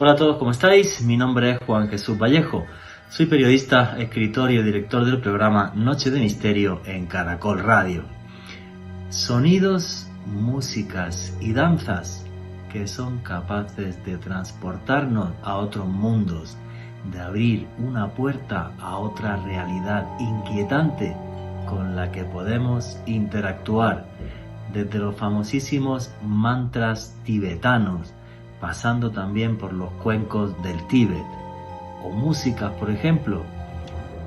Hola a todos, ¿cómo estáis? Mi nombre es Juan Jesús Vallejo. Soy periodista, escritor y director del programa Noche de Misterio en Caracol Radio. Sonidos, músicas y danzas que son capaces de transportarnos a otros mundos, de abrir una puerta a otra realidad inquietante con la que podemos interactuar, desde los famosísimos mantras tibetanos, pasando también por los cuencos del Tíbet, o músicas, por ejemplo,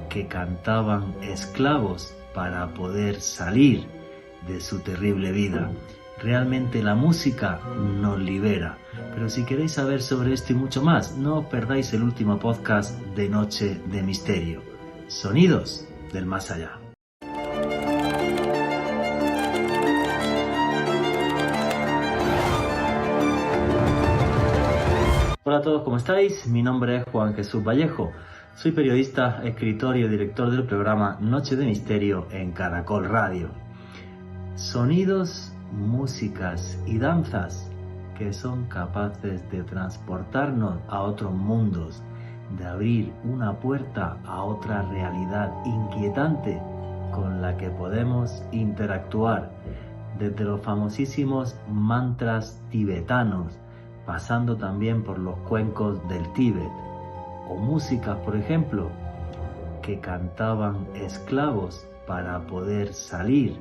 que cantaban esclavos para poder salir de su terrible vida. Realmente la música nos libera. Pero si queréis saber sobre esto y mucho más, no os perdáis el último podcast de Noche de Misterio. Sonidos del más allá. Hola a todos, ¿cómo estáis? Mi nombre es Juan Jesús Vallejo. Soy periodista, escritor y director del programa Noche de Misterio en Caracol Radio. Sonidos, músicas y danzas que son capaces de transportarnos a otros mundos, de abrir una puerta a otra realidad inquietante con la que podemos interactuar, desde los famosísimos mantras tibetanos, pasando también por los cuencos del Tíbet, o músicas, por ejemplo, que cantaban esclavos para poder salir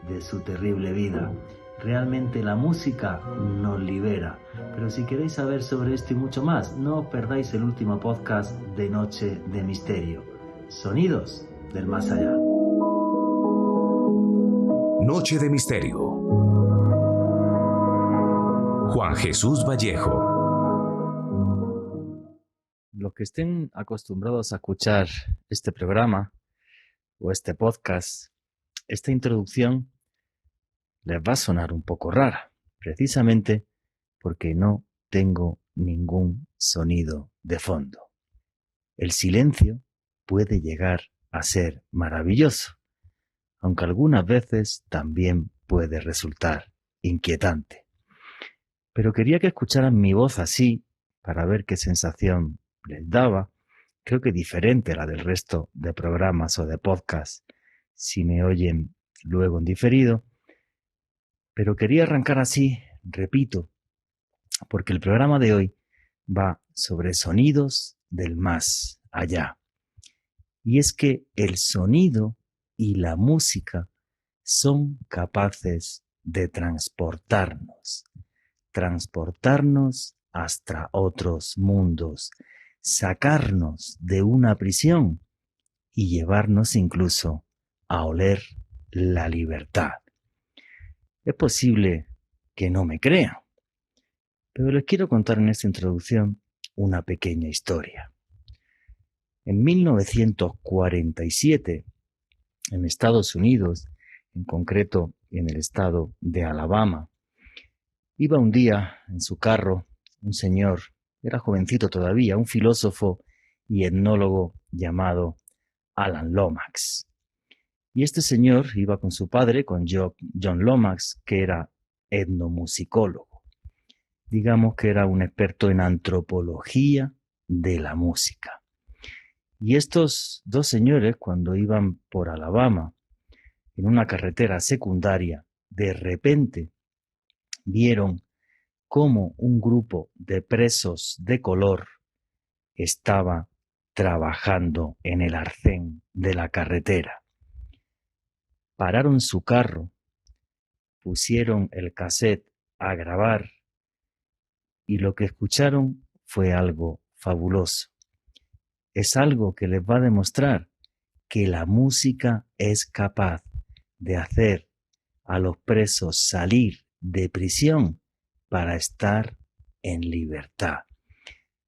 de su terrible vida. Realmente la música nos libera. Pero si queréis saber sobre esto y mucho más, no os perdáis el último podcast de Noche de Misterio. Sonidos del más allá. Noche de Misterio. Juan Jesús Vallejo. Los que estén acostumbrados a escuchar este programa o este podcast, esta introducción les va a sonar un poco rara, precisamente porque no tengo ningún sonido de fondo. El silencio puede llegar a ser maravilloso, aunque algunas veces también puede resultar inquietante. Pero quería que escucharan mi voz así para ver qué sensación les daba, creo que diferente a la del resto de programas o de podcasts, si me oyen luego en diferido. Pero quería arrancar así, repito, porque el programa de hoy va sobre sonidos del más allá. Y es que el sonido y la música son capaces de transportarnos hasta otros mundos, sacarnos de una prisión y llevarnos incluso a oler la libertad. Es posible que no me crean, pero les quiero contar en esta introducción una pequeña historia. En 1947, en Estados Unidos, en concreto en el estado de Alabama, iba un día en su carro un señor, era jovencito todavía, un filósofo y etnólogo llamado Alan Lomax. Y este señor iba con su padre, con John Lomax, que era etnomusicólogo. Digamos que era un experto en antropología de la música. Y estos dos señores, cuando iban por Alabama, en una carretera secundaria, de repente vieron cómo un grupo de presos de color estaba trabajando en el arcén de la carretera. Pararon su carro, pusieron el cassette a grabar y lo que escucharon fue algo fabuloso. Es algo que les va a demostrar que la música es capaz de hacer a los presos salir de prisión para estar en libertad.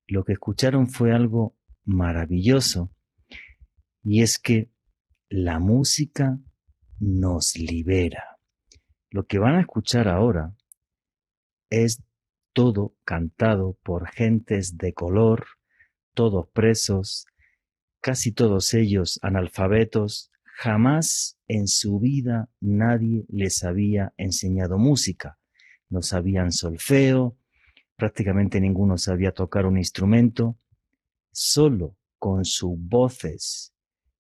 Lo que escucharon fue algo maravilloso, y es que la música nos libera. Lo que van a escuchar ahora es todo cantado por gentes de color, todos presos, casi todos ellos analfabetos. Jamás en su vida nadie les había enseñado música. No sabían solfeo, prácticamente ninguno sabía tocar un instrumento, solo con sus voces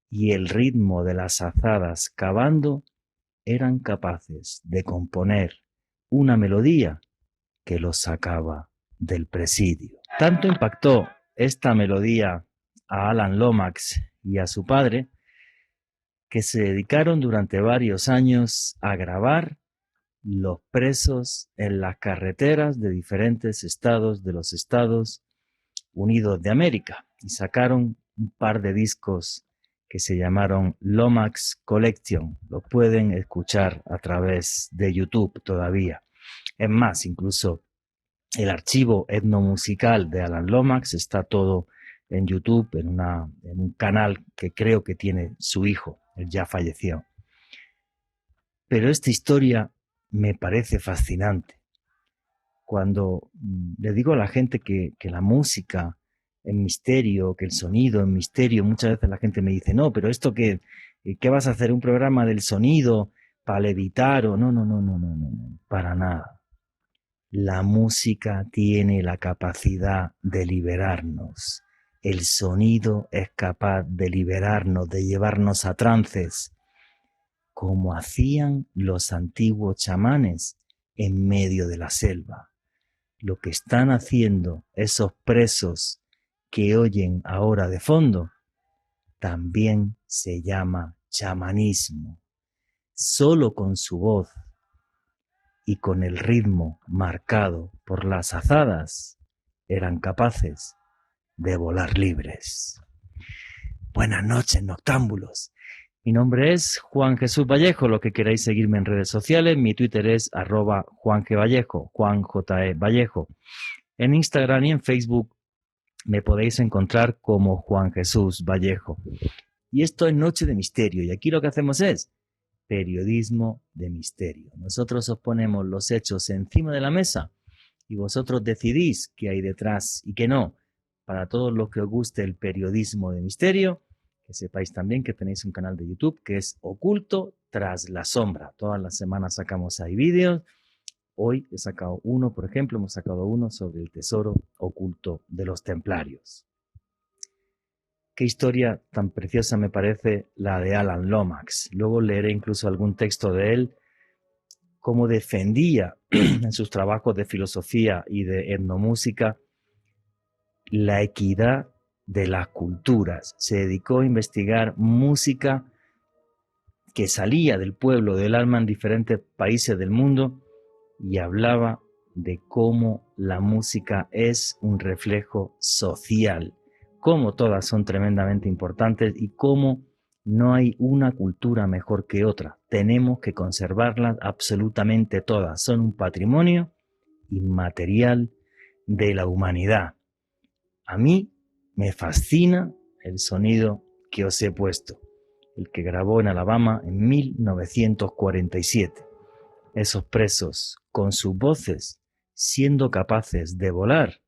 y el ritmo de las azadas cavando, eran capaces de componer una melodía que los sacaba del presidio. Tanto impactó esta melodía a Alan Lomax y a su padre, que se dedicaron durante varios años a grabar los presos en las carreteras de diferentes estados de los Estados Unidos de América, y sacaron un par de discos que se llamaron Lomax Collection. Lo pueden escuchar a través de YouTube todavía. Es más, incluso el archivo etnomusical de Alan Lomax está todo en YouTube, en un canal que creo que tiene su hijo, él ya falleció. Pero esta historia me parece fascinante. Cuando le digo a la gente que la música es misterio, que el sonido es misterio, muchas veces la gente me dice, no, pero esto ¿qué vas a hacer? ¿Un programa del sonido para levitar? O no, para nada. La música tiene la capacidad de liberarnos. El sonido es capaz de liberarnos, de llevarnos a trances, como hacían los antiguos chamanes en medio de la selva. Lo que están haciendo esos presos que oyen ahora de fondo también se llama chamanismo. Solo con su voz y con el ritmo marcado por las azadas eran capaces de volar libres. Buenas noches, noctámbulos. Mi nombre es Juan Jesús Vallejo. Lo que queráis seguirme en redes sociales, mi Twitter es @JuanGVallejo, Juan J.E. Vallejo. En Instagram y en Facebook me podéis encontrar como Juan Jesús Vallejo. Y esto es Noche de Misterio, y aquí lo que hacemos es periodismo de misterio. Nosotros os ponemos los hechos encima de la mesa y vosotros decidís qué hay detrás y qué no. Para todos los que os guste el periodismo de misterio, que sepáis también que tenéis un canal de YouTube que es Oculto tras la sombra. Todas las semanas sacamos ahí vídeos. Hoy he sacado uno, por ejemplo, hemos sacado uno sobre el tesoro oculto de los templarios. Qué historia tan preciosa me parece la de Alan Lomax. Luego leeré incluso algún texto de él, cómo defendía en sus trabajos de filosofía y de etnomúsica la equidad de las culturas. Se dedicó a investigar música que salía del pueblo, del alma en diferentes países del mundo, y hablaba de cómo la música es un reflejo social, cómo todas son tremendamente importantes y cómo no hay una cultura mejor que otra. Tenemos que conservarlas absolutamente todas. Son un patrimonio inmaterial de la humanidad. A mí me fascina el sonido que os he puesto, el que grabó en Alabama en 1947. Esos presos, con sus voces, siendo capaces de volar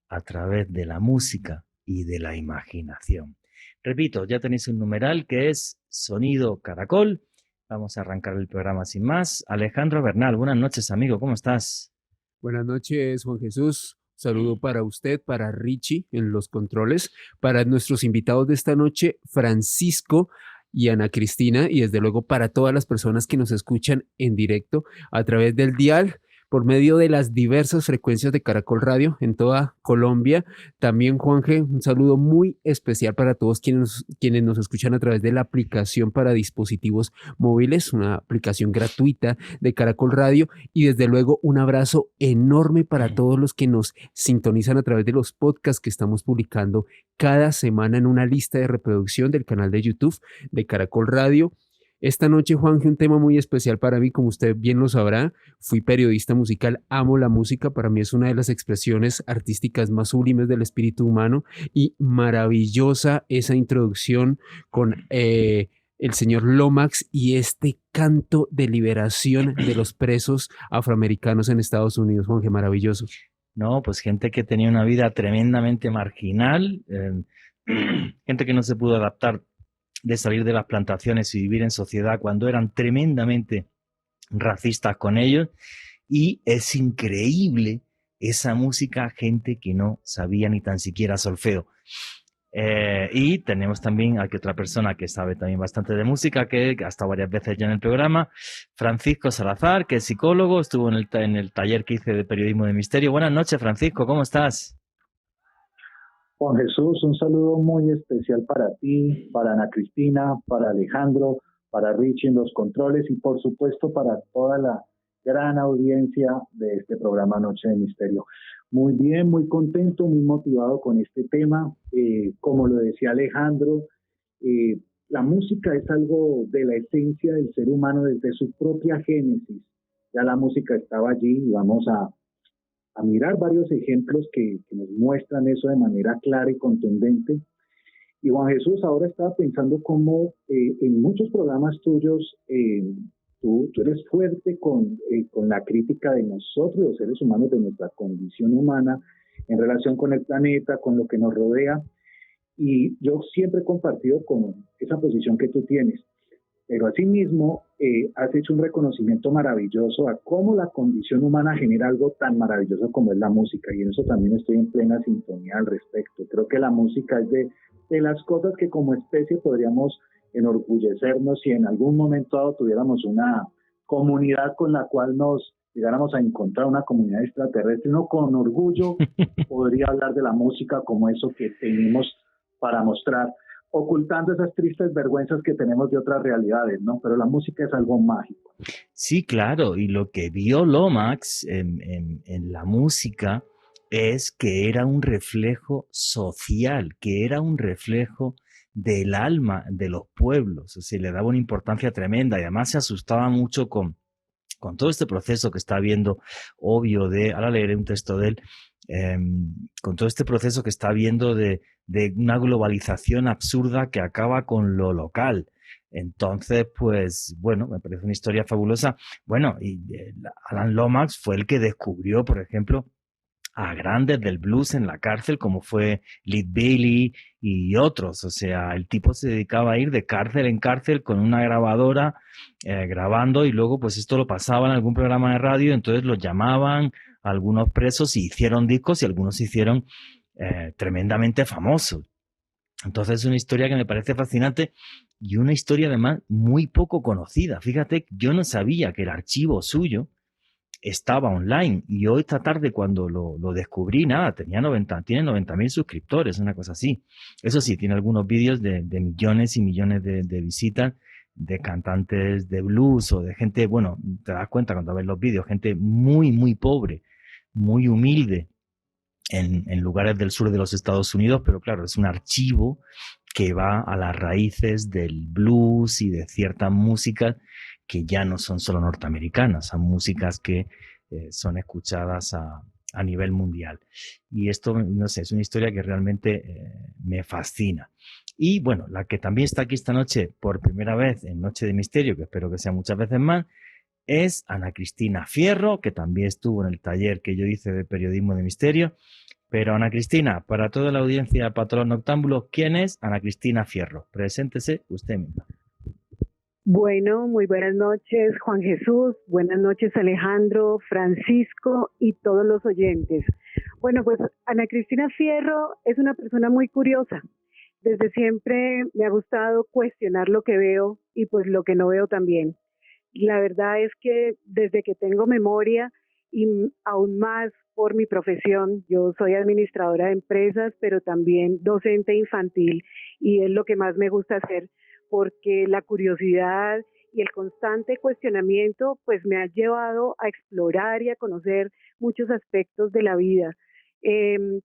a través de la música y de la imaginación. Repito, ya tenéis un numeral que es Sonido Caracol. Vamos a arrancar el programa sin más. Alejandro Bernal, buenas noches, amigo, ¿cómo estás? Buenas noches, Juan Jesús. Saludo para usted, para Richie en los controles, para nuestros invitados de esta noche, Francisco y Ana Cristina, y desde luego para todas las personas que nos escuchan en directo a través del dial, por medio de las diversas frecuencias de Caracol Radio en toda Colombia. También, Juanje, un saludo muy especial para todos quienes nos escuchan a través de la aplicación para dispositivos móviles, una aplicación gratuita de Caracol Radio, y desde luego un abrazo enorme para todos los que nos sintonizan a través de los podcasts que estamos publicando cada semana en una lista de reproducción del canal de YouTube de Caracol Radio. Esta noche, Juanje, un tema muy especial para mí, como usted bien lo sabrá. Fui periodista musical, amo la música, para mí es una de las expresiones artísticas más sublimes del espíritu humano, y maravillosa esa introducción con el señor Lomax y este canto de liberación de los presos afroamericanos en Estados Unidos. Juanje, maravilloso. No, pues gente que tenía una vida tremendamente marginal, gente que no se pudo adaptar de salir de las plantaciones y vivir en sociedad cuando eran tremendamente racistas con ellos, y es increíble esa música a gente que no sabía ni tan siquiera solfeo. Y tenemos también aquí otra persona que sabe también bastante de música, que ha estado varias veces ya en el programa, Francisco Salazar, que es psicólogo, estuvo en el taller que hice de periodismo de misterio. Buenas noches, Francisco, ¿cómo estás? Juan Jesús, un saludo muy especial para ti, para Ana Cristina, para Alejandro, para Richie en los controles y por supuesto para toda la gran audiencia de este programa Noche de Misterio. Muy bien, muy contento, muy motivado con este tema. Como lo decía Alejandro, eh, la música es algo de la esencia del ser humano desde su propia génesis. Ya la música estaba allí y vamos a mirar varios ejemplos que nos muestran eso de manera clara y contundente. Y Juan Jesús, ahora estaba pensando cómo en muchos programas tuyos tú eres fuerte con la crítica de nosotros, los seres humanos, de nuestra condición humana en relación con el planeta, con lo que nos rodea. Y yo siempre he compartido con esa posición que tú tienes. Pero asimismo, has hecho un reconocimiento maravilloso a cómo la condición humana genera algo tan maravilloso como es la música, y en eso también estoy en plena sintonía al respecto. Creo que la música es de las cosas que como especie podríamos enorgullecernos si en algún momento dado tuviéramos una comunidad con la cual nos llegáramos a encontrar, una comunidad extraterrestre. Uno con orgullo podría hablar de la música como eso que tenemos para mostrar, ocultando esas tristes vergüenzas que tenemos de otras realidades, ¿no? Pero la música es algo mágico. Sí, claro, y lo que vio Lomax en la música es que era un reflejo social, que era un reflejo del alma de los pueblos, o sea, le daba una importancia tremenda y además se asustaba mucho con todo este proceso que está habiendo, obvio, ahora leeré un texto de él, eh, con todo este proceso que está habiendo de una globalización absurda que acaba con lo local. Entonces, pues, bueno, me parece una historia fabulosa. Bueno, y Alan Lomax fue el que descubrió, por ejemplo, a grandes del blues en la cárcel, como fue Lead Bailey y otros. O sea, el tipo se dedicaba a ir de cárcel en cárcel con una grabadora grabando, y luego pues esto lo pasaba en algún programa de radio, entonces los llamaban a algunos presos y hicieron discos, y algunos se hicieron tremendamente famosos. Entonces es una historia que me parece fascinante y una historia además muy poco conocida. Fíjate, yo no sabía que el archivo suyo estaba online, y hoy esta tarde cuando lo descubrí, nada, tiene 90.000 suscriptores, una cosa así. Eso sí, tiene algunos vídeos de millones y millones de visitas, de cantantes de blues o de gente, bueno, te das cuenta cuando ves los vídeos, gente muy, muy pobre, muy humilde en lugares del sur de los Estados Unidos, pero claro, es un archivo que va a las raíces del blues y de ciertas músicas que ya no son solo norteamericanas, son músicas que son escuchadas a nivel mundial. Y esto, no sé, es una historia que realmente me fascina. Y bueno, la que también está aquí esta noche por primera vez en Noche de Misterio, que espero que sea muchas veces más, es Ana Cristina Fierro, que también estuvo en el taller que yo hice de periodismo de misterio. Pero Ana Cristina, para toda la audiencia, para todos los noctámbulos, ¿quién es Ana Cristina Fierro? Preséntese usted misma. Bueno, muy buenas noches, Juan Jesús, buenas noches, Alejandro, Francisco y todos los oyentes. Bueno, pues Ana Cristina Fierro es una persona muy curiosa. Desde siempre me ha gustado cuestionar lo que veo y pues lo que no veo también. La verdad es que desde que tengo memoria, y aún más por mi profesión, yo soy administradora de empresas, pero también docente infantil, y es lo que más me gusta hacer, porque la curiosidad y el constante cuestionamiento pues me ha llevado a explorar y a conocer muchos aspectos de la vida.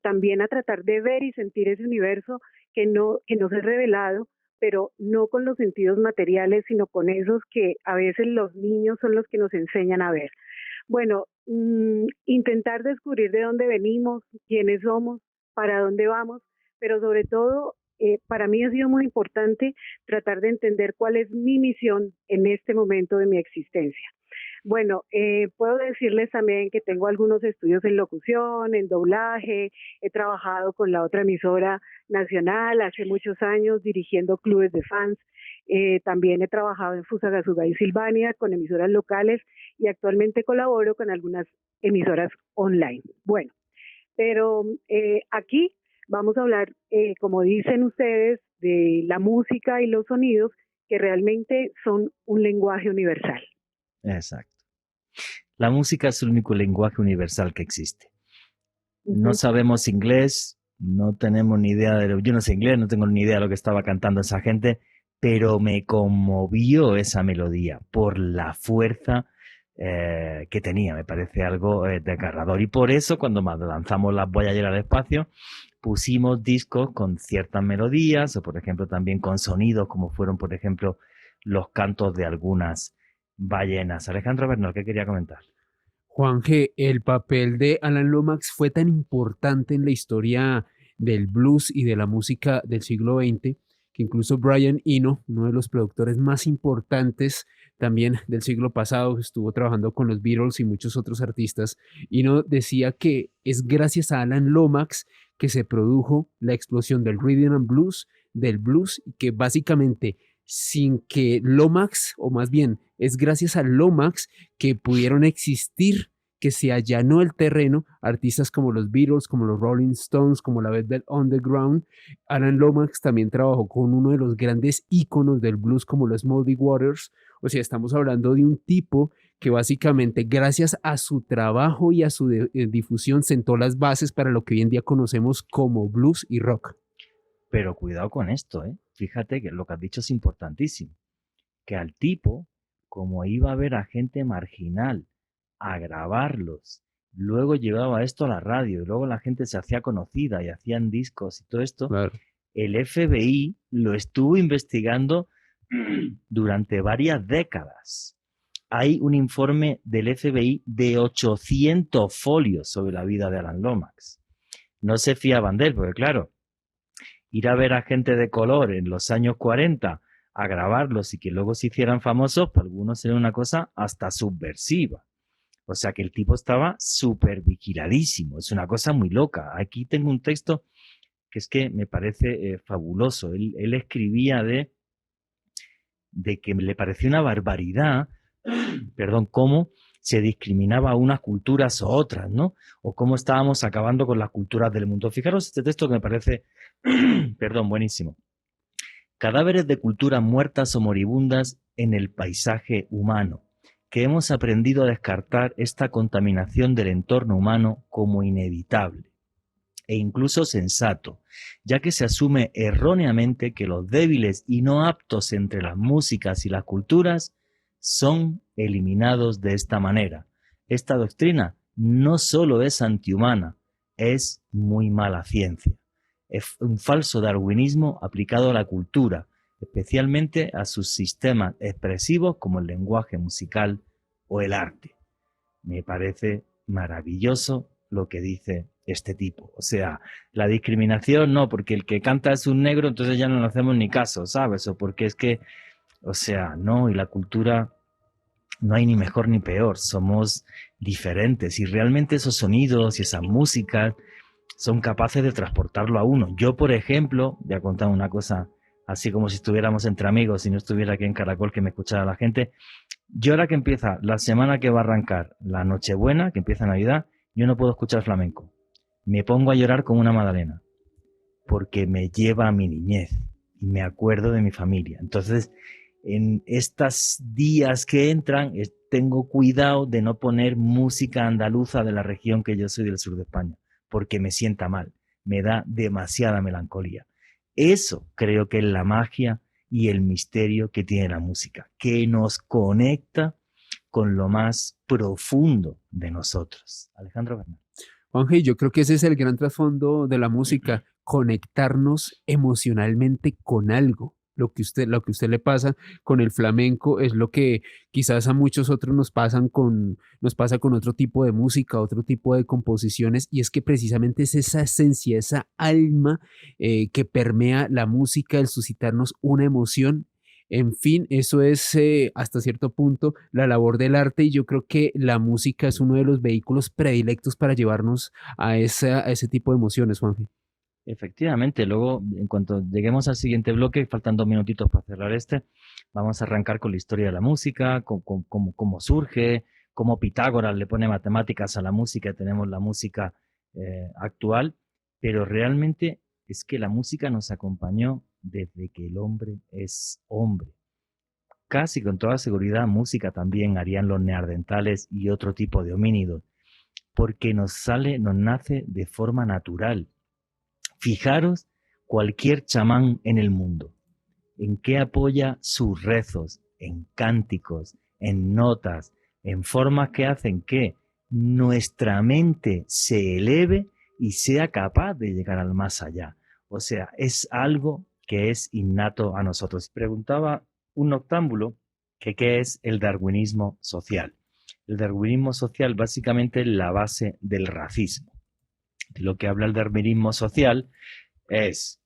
También a tratar de ver y sentir ese universo que nos es revelado, pero no con los sentidos materiales, sino con esos que a veces los niños son los que nos enseñan a ver. Bueno, intentar descubrir de dónde venimos, quiénes somos, para dónde vamos, pero sobre todo, para mí ha sido muy importante tratar de entender cuál es mi misión en este momento de mi existencia. Bueno, puedo decirles también que tengo algunos estudios en locución, en doblaje, he trabajado con la otra emisora nacional hace muchos años dirigiendo clubes de fans, también he trabajado en Fusagasugá y Silvania con emisoras locales, y actualmente colaboro con algunas emisoras online. Bueno, pero aquí vamos a hablar, como dicen ustedes, de la música y los sonidos que realmente son un lenguaje universal. Exacto. La música es el único lenguaje universal que existe. No sabemos inglés, no tenemos ni idea yo no sé inglés, no tengo ni idea de lo que estaba cantando esa gente, pero me conmovió esa melodía por la fuerza que tenía, me parece algo desgarrador. Y por eso cuando lanzamos las Voyager al espacio, pusimos discos con ciertas melodías, o por ejemplo también con sonidos, como fueron por ejemplo los cantos de algunas ballenas. Alejandro Bernal, ¿qué quería comentar? Juanje, el papel de Alan Lomax fue tan importante en la historia del blues y de la música del siglo XX que incluso Brian Eno, uno de los productores más importantes también del siglo pasado, que estuvo trabajando con los Beatles y muchos otros artistas, Eno decía que es gracias a Alan Lomax que se produjo la explosión del rhythm and blues, del blues, y que básicamente sin que Lomax, o más bien es gracias a Lomax que pudieron existir, que se allanó el terreno, artistas como los Beatles, como los Rolling Stones, como la Velvet Underground. Alan Lomax también trabajó con uno de los grandes íconos del blues como los Muddy Waters. O sea, estamos hablando de un tipo que básicamente gracias a su trabajo y a su difusión sentó las bases para lo que hoy en día conocemos como blues y rock. Pero cuidado con esto, ¿eh? Fíjate que lo que has dicho es importantísimo. Que al tipo, como iba a ver a gente marginal a grabarlos, luego llevaba esto a la radio y luego la gente se hacía conocida y hacían discos y todo esto, claro. El FBI lo estuvo investigando durante varias décadas. Hay un informe del FBI de 800 folios sobre la vida de Alan Lomax. No se fiaban de él, porque claro, ir a ver a gente de color en los años 40 a grabarlos y que luego se hicieran famosos, para algunos era una cosa hasta subversiva. O sea que el tipo estaba súper vigiladísimo, es una cosa muy loca. Aquí tengo un texto que es que me parece fabuloso. Él escribía de que le parecía una barbaridad, cómo se discriminaba a unas culturas o otras, ¿no? O cómo estábamos acabando con las culturas del mundo. Fijaros este texto que me parece, buenísimo. Cadáveres de culturas muertas o moribundas en el paisaje humano, que hemos aprendido a descartar esta contaminación del entorno humano como inevitable e incluso sensato, ya que se asume erróneamente que los débiles y no aptos entre las músicas y las culturas son eliminados de esta manera. Esta doctrina no solo es antihumana, es muy mala ciencia. Es un falso darwinismo aplicado a la cultura, especialmente a sus sistemas expresivos como el lenguaje musical o el arte. Me parece maravilloso lo que dice este tipo. O sea, la discriminación no, porque el que canta es un negro, entonces ya no le hacemos ni caso, ¿sabes? O porque es que, o sea, no, y la cultura no hay ni mejor ni peor, somos diferentes y realmente esos sonidos y esas músicas son capaces de transportarlo a uno. Yo, por ejemplo, voy a contar una cosa así como si estuviéramos entre amigos, si no estuviera aquí en Caracol que me escuchara la gente. Yo ahora que empieza la semana que va a arrancar la Nochebuena, que empieza Navidad, yo no puedo escuchar flamenco. Me pongo a llorar como una magdalena, porque me lleva a mi niñez y me acuerdo de mi familia. Entonces, en estos días que entran, tengo cuidado de no poner música andaluza de la región que yo soy del sur de España, porque me sienta mal, me da demasiada melancolía. Eso creo que es la magia y el misterio que tiene la música, que nos conecta con lo más profundo de nosotros. Alejandro Bernal. Juanje, yo creo que ese es el gran trasfondo de la música, conectarnos emocionalmente con algo. Lo que usted le pasa con el flamenco es lo que quizás a muchos otros nos pasa con otro tipo de música, otro tipo de composiciones, y es que precisamente es esa esencia, esa alma que permea la música, el suscitarnos una emoción. En fin, eso es hasta cierto punto la labor del arte, y yo creo que la música es uno de los vehículos predilectos para llevarnos a ese tipo de emociones, Juanje. Efectivamente, luego en cuanto lleguemos al siguiente bloque, faltan 2 minutitos para cerrar vamos a arrancar con la historia de la música, cómo surge, como Pitágoras le pone matemáticas a la música, tenemos la música actual, pero realmente es que la música nos acompañó desde que el hombre es hombre. Casi con toda seguridad música también harían los neandertales y otro tipo de homínidos, porque nos nace de forma natural. Fijaros cualquier chamán en el mundo, ¿en qué apoya sus rezos? En cánticos, en notas, en formas que hacen que nuestra mente se eleve y sea capaz de llegar al más allá. O sea, es algo que es innato a nosotros. Preguntaba un noctámbulo que qué es el darwinismo social. El darwinismo social básicamente es la base del racismo. De lo que habla el darwinismo social es: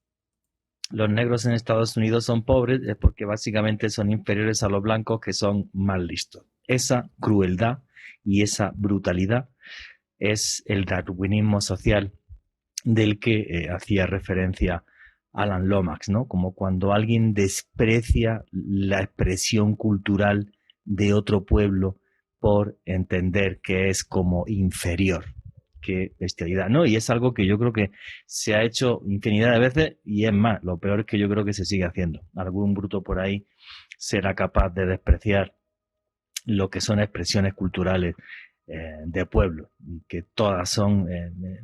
los negros en Estados Unidos son pobres porque básicamente son inferiores a los blancos, que son más listos. Esa crueldad y esa brutalidad es el darwinismo social del que hacía referencia Alan Lomax, ¿no? Como cuando alguien desprecia la expresión cultural de otro pueblo por entender que es como inferior. Qué bestialidad, ¿no? Y es algo que yo creo que se ha hecho infinidad de veces, y es más, lo peor es que yo creo que se sigue haciendo. Algún bruto por ahí será capaz de despreciar lo que son expresiones culturales de pueblo, que todas son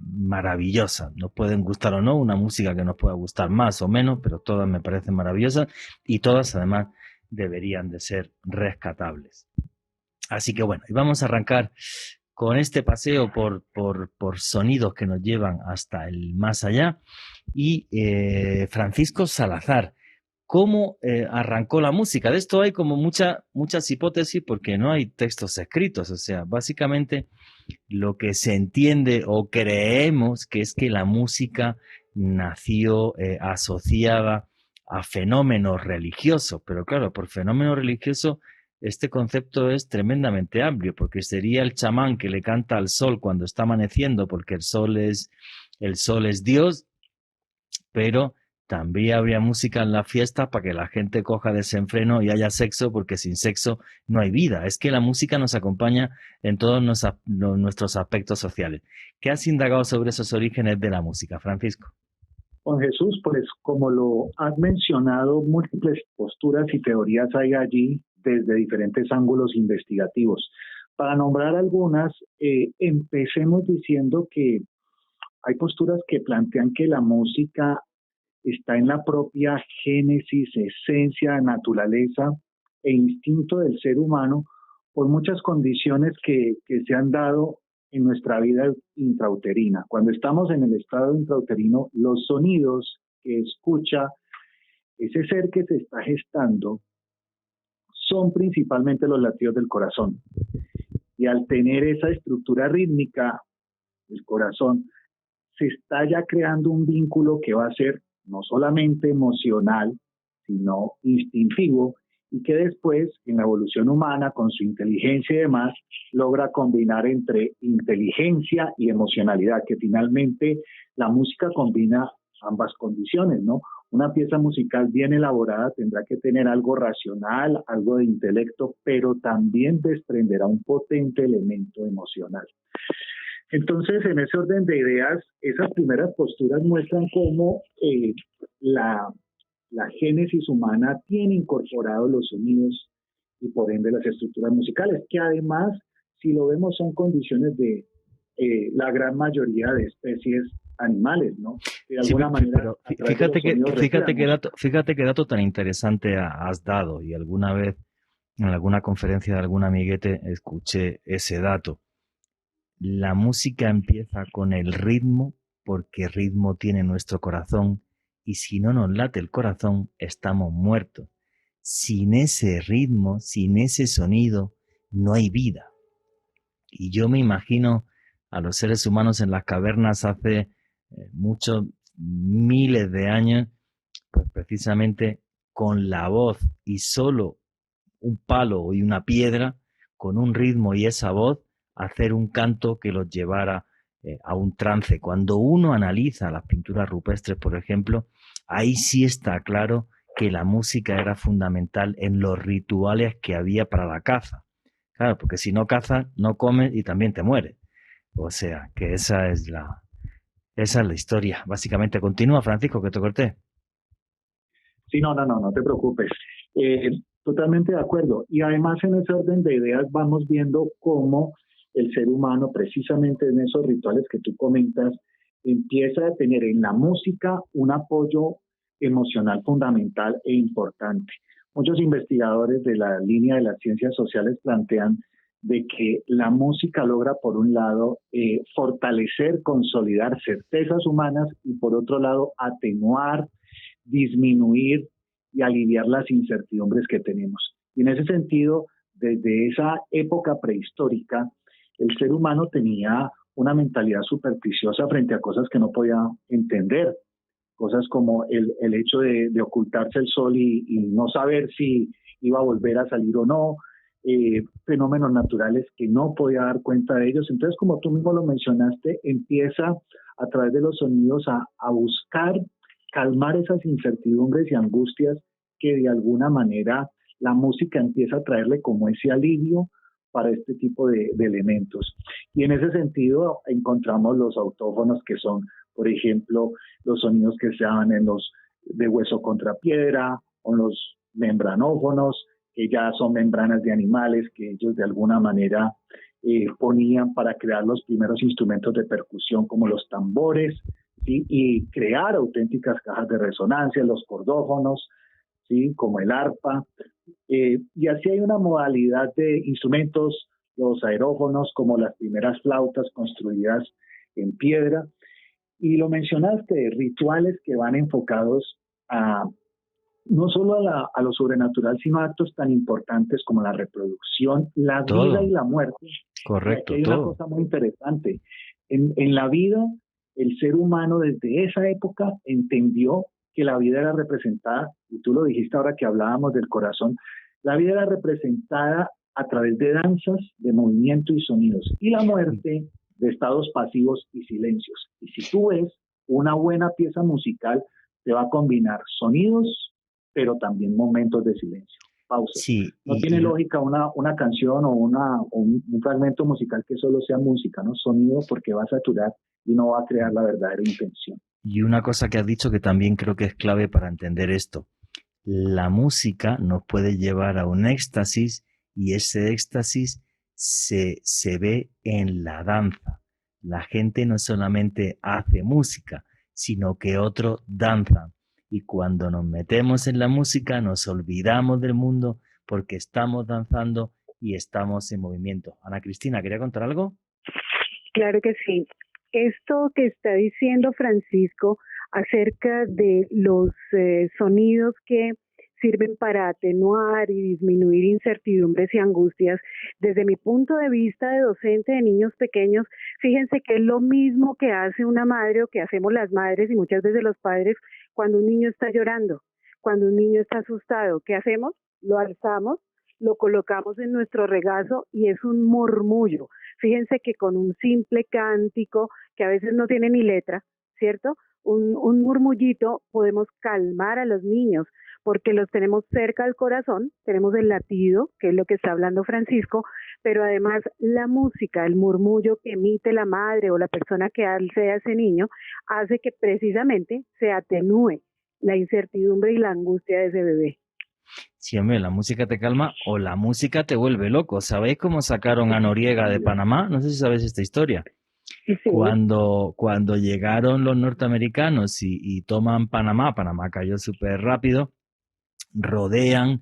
maravillosas. Nos pueden gustar o no, una música que nos pueda gustar más o menos, pero todas me parecen maravillosas y todas además deberían de ser rescatables. Así que bueno, y vamos a arrancar con este paseo por sonidos que nos llevan hasta el más allá. Y Francisco Salazar, ¿cómo arrancó la música? De esto hay como muchas hipótesis porque no hay textos escritos. O sea, básicamente lo que se entiende o creemos que es que la música nació asociada a fenómenos religiosos. Pero claro, por fenómeno religioso este concepto es tremendamente amplio, porque sería el chamán que le canta al sol cuando está amaneciendo, porque el sol es Dios, pero también habría música en la fiesta para que la gente coja desenfreno y haya sexo, porque sin sexo no hay vida. Es que la música nos acompaña en todos nuestros aspectos sociales. ¿Qué has indagado sobre esos orígenes de la música, Francisco? Juan Jesús, pues como lo has mencionado, múltiples posturas y teorías hay allí desde diferentes ángulos investigativos. Para nombrar algunas, empecemos diciendo que hay posturas que plantean que la música está en la propia génesis, esencia, naturaleza e instinto del ser humano por muchas condiciones que se han dado en nuestra vida intrauterina. Cuando estamos en el estado intrauterino, los sonidos que escucha ese ser que se está gestando son principalmente los latidos del corazón. Y al tener esa estructura rítmica del corazón, se está ya creando un vínculo que va a ser no solamente emocional, sino instintivo, y que después, en la evolución humana, con su inteligencia y demás, logra combinar entre inteligencia y emocionalidad, que finalmente la música combina ambas condiciones, ¿no? Una pieza musical bien elaborada tendrá que tener algo racional, algo de intelecto, pero también desprenderá un potente elemento emocional. Entonces, en ese orden de ideas, esas primeras posturas muestran cómo la génesis humana tiene incorporados los sonidos y por ende las estructuras musicales, que además, si lo vemos, son condiciones de la gran mayoría de especies animales, ¿no? De alguna manera. Pero fíjate qué dato tan interesante has dado, y alguna vez en alguna conferencia de algún amiguete escuché ese dato. La música empieza con el ritmo porque ritmo tiene nuestro corazón, y si no nos late el corazón, estamos muertos. Sin ese ritmo, sin ese sonido, no hay vida. Y yo me imagino a los seres humanos en las cavernas hace muchos miles de años, pues precisamente con la voz y solo un palo y una piedra, con un ritmo y esa voz, hacer un canto que los llevara a un trance. Cuando uno analiza las pinturas rupestres, por ejemplo, ahí sí está claro que la música era fundamental en los rituales que había para la caza. Claro, porque si no cazas, no comes y también te mueres. O sea, que esa es la historia. Básicamente, continúa, Francisco, que te corté. Sí, no te preocupes. Totalmente de acuerdo. Y además en ese orden de ideas vamos viendo cómo el ser humano, precisamente en esos rituales que tú comentas, empieza a tener en la música un apoyo emocional fundamental e importante. Muchos investigadores de la línea de las ciencias sociales plantean de que la música logra, por un lado, fortalecer, consolidar certezas humanas y, por otro lado, atenuar, disminuir y aliviar las incertidumbres que tenemos. Y en ese sentido, desde esa época prehistórica, el ser humano tenía una mentalidad supersticiosa frente a cosas que no podía entender, cosas como el hecho de ocultarse el sol y no saber si iba a volver a salir o no, fenómenos naturales que no podía dar cuenta de ellos. Entonces, como tú mismo lo mencionaste, empieza a través de los sonidos a buscar calmar esas incertidumbres y angustias que de alguna manera la música empieza a traerle como ese alivio para este tipo de elementos. Y en ese sentido encontramos los autófonos, que son, por ejemplo, los sonidos que se dan en los de hueso contra piedra, o los membranófonos, que ya son membranas de animales que ellos de alguna manera ponían para crear los primeros instrumentos de percusión como los tambores, ¿sí? Y crear auténticas cajas de resonancia, los cordófonos, ¿sí? Como el arpa. Y así hay una modalidad de instrumentos, los aerófonos, como las primeras flautas construidas en piedra. Y lo mencionaste, rituales que van enfocados a no solo a lo sobrenatural, sino a actos tan importantes como la reproducción, la vida y la muerte. Correcto, hay una cosa muy interesante. En la vida, el ser humano desde esa época entendió que la vida era representada, y tú lo dijiste ahora que hablábamos del corazón, la vida era representada a través de danzas, de movimiento y sonidos, y la muerte de estados pasivos y silencios. Y si tú ves una buena pieza musical, te va a combinar sonidos, pero también momentos de silencio, pausas. Sí, no tiene lógica una canción o un fragmento musical que solo sea música, ¿no? Sonido, porque va a saturar y no va a crear la verdadera intención. Y una cosa que has dicho que también creo que es clave para entender esto. La música nos puede llevar a un éxtasis y ese éxtasis se ve en la danza. La gente no solamente hace música, sino que otros danzan. Y cuando nos metemos en la música nos olvidamos del mundo porque estamos danzando y estamos en movimiento. Ana Cristina, ¿quería contar algo? Claro que sí. Esto que está diciendo Francisco acerca de los sonidos que sirven para atenuar y disminuir incertidumbres y angustias, desde mi punto de vista de docente de niños pequeños, fíjense que es lo mismo que hace una madre o que hacemos las madres y muchas veces los padres cuando un niño está llorando, cuando un niño está asustado. ¿Qué hacemos? Lo alzamos, lo colocamos en nuestro regazo y es un murmullo. Fíjense que con un simple cántico, que a veces no tiene ni letra, ¿cierto? Un murmullito podemos calmar a los niños porque los tenemos cerca al corazón, tenemos el latido, que es lo que está hablando Francisco, pero además la música, el murmullo que emite la madre o la persona que alce a ese niño, hace que precisamente se atenúe la incertidumbre y la angustia de ese bebé. Sí, hombre, la música te calma o la música te vuelve loco. ¿Sabéis cómo sacaron a Noriega de Panamá? No sé si sabéis esta historia. Sí. Cuando llegaron los norteamericanos y toman Panamá cayó súper rápido, rodean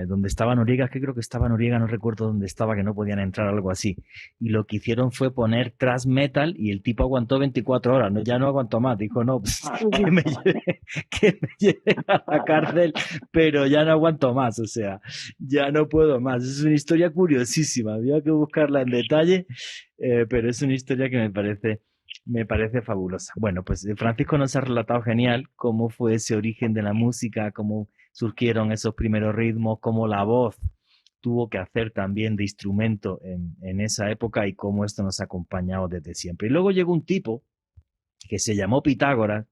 donde estaba Noriega, que creo que estaba Noriega, no recuerdo dónde estaba, que no podían entrar, algo así. Y lo que hicieron fue poner thrash metal y el tipo aguantó 24 horas, ya no aguantó más, dijo, no, pues, que me lleven a la cárcel, pero ya no aguanto más, o sea, ya no puedo más. Es una historia curiosísima, había que buscarla en detalle, pero es una historia que me parece fabulosa. Bueno, pues Francisco nos ha relatado genial cómo fue ese origen de la música, cómo surgieron esos primeros ritmos, cómo la voz tuvo que hacer también de instrumento en esa época y cómo esto nos ha acompañado desde siempre. Y luego llegó un tipo que se llamó Pitágoras,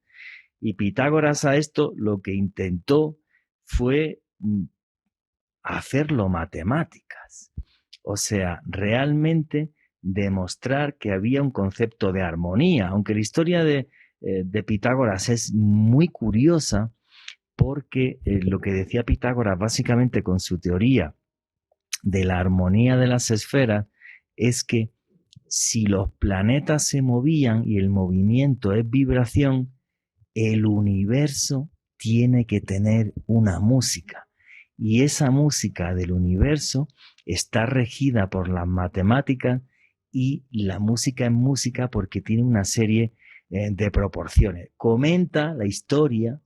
y Pitágoras a esto lo que intentó fue hacerlo matemáticas. O sea, realmente demostrar que había un concepto de armonía, aunque la historia de Pitágoras es muy curiosa porque lo que decía Pitágoras básicamente con su teoría de la armonía de las esferas es que si los planetas se movían y el movimiento es vibración, el universo tiene que tener una música. Y esa música del universo está regida por las matemáticas y la música es música porque tiene una serie de proporciones. Comenta la historia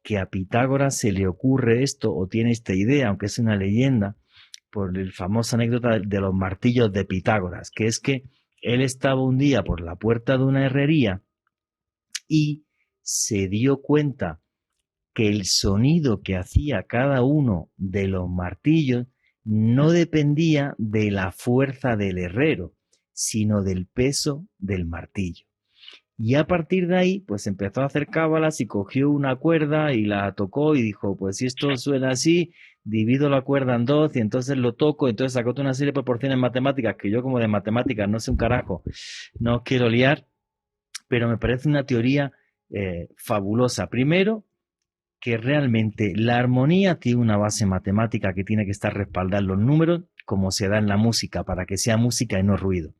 que a Pitágoras se le ocurre esto o tiene esta idea, aunque es una leyenda, por el famosa anécdota de los martillos de Pitágoras, que es que él estaba un día por la puerta de una herrería y se dio cuenta que el sonido que hacía cada uno de los martillos no dependía de la fuerza del herrero, sino del peso del martillo. Y a partir de ahí, pues empezó a hacer cábalas y cogió una cuerda y la tocó y dijo, pues si esto suena así, divido la cuerda en dos y entonces lo toco, entonces sacó una serie de proporciones matemáticas que yo como de matemáticas no sé un carajo, no os quiero liar, pero me parece una teoría fabulosa. Primero, que realmente la armonía tiene una base matemática que tiene que estar respaldada en los números, como se da en la música, para que sea música y no ruido.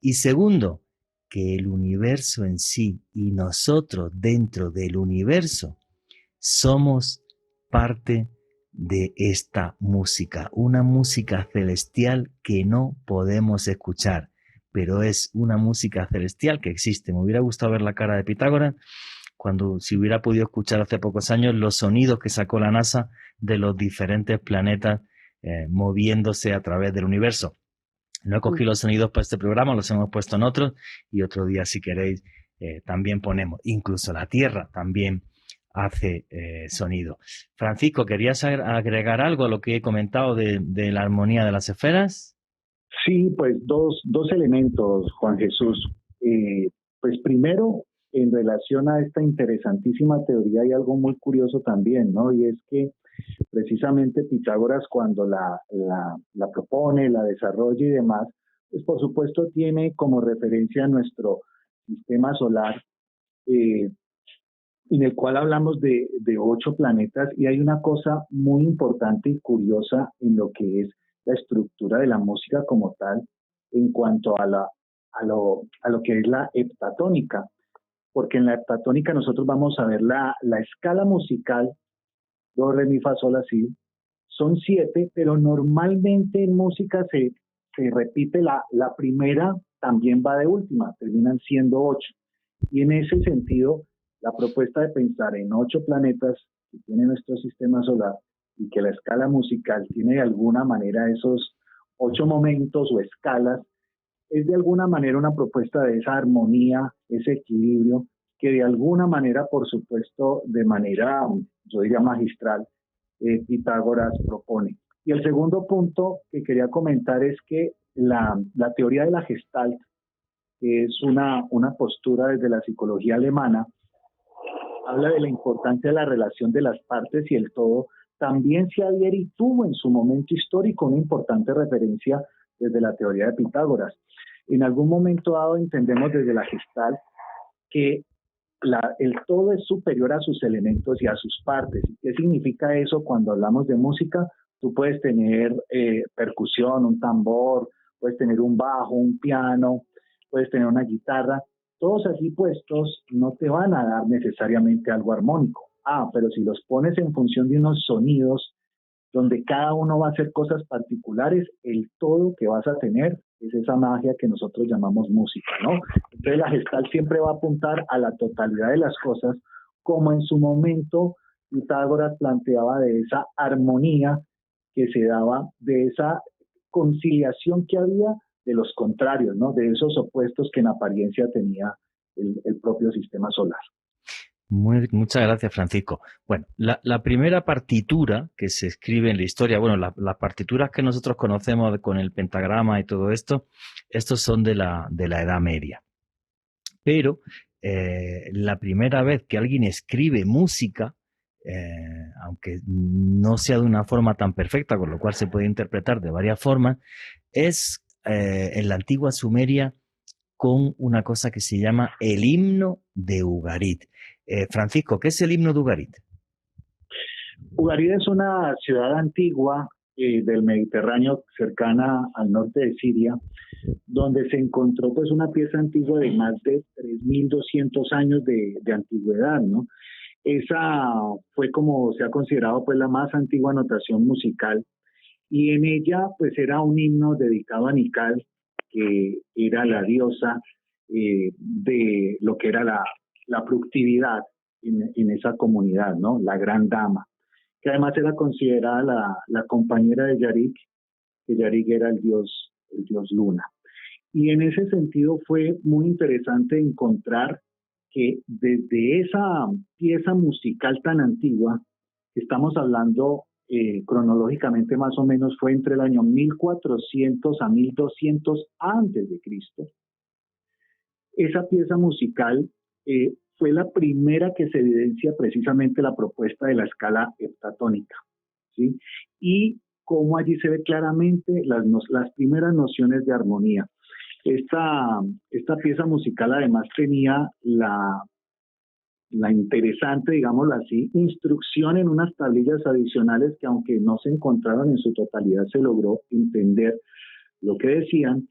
Y segundo, que el universo en sí y nosotros dentro del universo somos parte de esta música, una música celestial que no podemos escuchar, pero es una música celestial que existe. Me hubiera gustado ver la cara de Pitágoras cuando si hubiera podido escuchar hace pocos años los sonidos que sacó la NASA de los diferentes planetas moviéndose a través del universo. No he cogido los sonidos para este programa, los hemos puesto en otros y otro día si queréis también ponemos. Incluso la Tierra también hace sonido. Francisco, ¿querías agregar algo a lo que he comentado de la armonía de las esferas? Sí, pues dos elementos, Juan Jesús. Pues primero, en relación a esta interesantísima teoría hay algo muy curioso también, ¿no? Y es que precisamente Pitágoras cuando la propone, la desarrolla y demás, pues por supuesto tiene como referencia nuestro sistema solar, en el cual hablamos de 8 planetas y hay una cosa muy importante y curiosa en lo que es la estructura de la música como tal en cuanto a lo que es la heptatónica, porque en la heptatónica nosotros vamos a ver la escala musical do, re, mi, fa, sol, la, si, son 7, pero normalmente en música se repite la primera, también va de última, terminan siendo 8. Y en ese sentido, la propuesta de pensar en 8 planetas que tiene nuestro sistema solar y que la escala musical tiene de alguna manera esos 8 momentos o escalas, es de alguna manera una propuesta de esa armonía, ese equilibrio, que de alguna manera, por supuesto, de manera, yo diría magistral, Pitágoras propone. Y el segundo punto que quería comentar es que la teoría de la Gestalt, que es una postura desde la psicología alemana, habla de la importancia de la relación de las partes y el todo. También se adhiere y tuvo en su momento histórico una importante referencia desde la teoría de Pitágoras. En algún momento dado entendemos desde la Gestalt que el todo es superior a sus elementos y a sus partes. ¿Qué significa eso cuando hablamos de música? Tú puedes tener percusión, un tambor, puedes tener un bajo, un piano, puedes tener una guitarra. Todos así puestos no te van a dar necesariamente algo armónico. Pero si los pones en función de unos sonidos donde cada uno va a hacer cosas particulares, el todo que vas a tener es esa magia que nosotros llamamos música, ¿no? Entonces la Gestalt siempre va a apuntar a la totalidad de las cosas, como en su momento Pitágoras planteaba de esa armonía que se daba, de esa conciliación que había de los contrarios, ¿no? De esos opuestos que en apariencia tenía el propio sistema solar. Muchas gracias, Francisco. Bueno, la primera partitura que se escribe en la historia, bueno, las partituras que nosotros conocemos con el pentagrama y todo esto, estos son de la Edad Media. Pero la primera vez que alguien escribe música aunque no sea de una forma tan perfecta, con lo cual se puede interpretar de varias formas, es en la antigua Sumeria con una cosa que se llama el himno de Ugarit. Francisco, ¿qué es el himno de Ugarit? Ugarit es una ciudad antigua del Mediterráneo, cercana al norte de Siria, donde se encontró pues una pieza antigua de más de 3.200 años de antigüedad, ¿no? Esa fue, como se ha considerado, pues la más antigua notación musical, y en ella pues era un himno dedicado a Nikal, que era la diosa de lo que era la productividad en esa comunidad, ¿no? La gran dama, que además era considerada la compañera de Yarik, que Yarik era el dios Luna. Y en ese sentido fue muy interesante encontrar que desde esa pieza musical tan antigua, estamos hablando cronológicamente más o menos, fue entre el año 1400 a 1200 antes de Cristo. Esa pieza musical fue la primera que se evidencia precisamente la propuesta de la escala heptatónica, ¿sí? Y cómo allí se ve claramente las primeras nociones de armonía. Esta pieza musical además tenía la interesante, digámoslo así, instrucción en unas tablillas adicionales que, aunque no se encontraron en su totalidad, se logró entender lo que decían,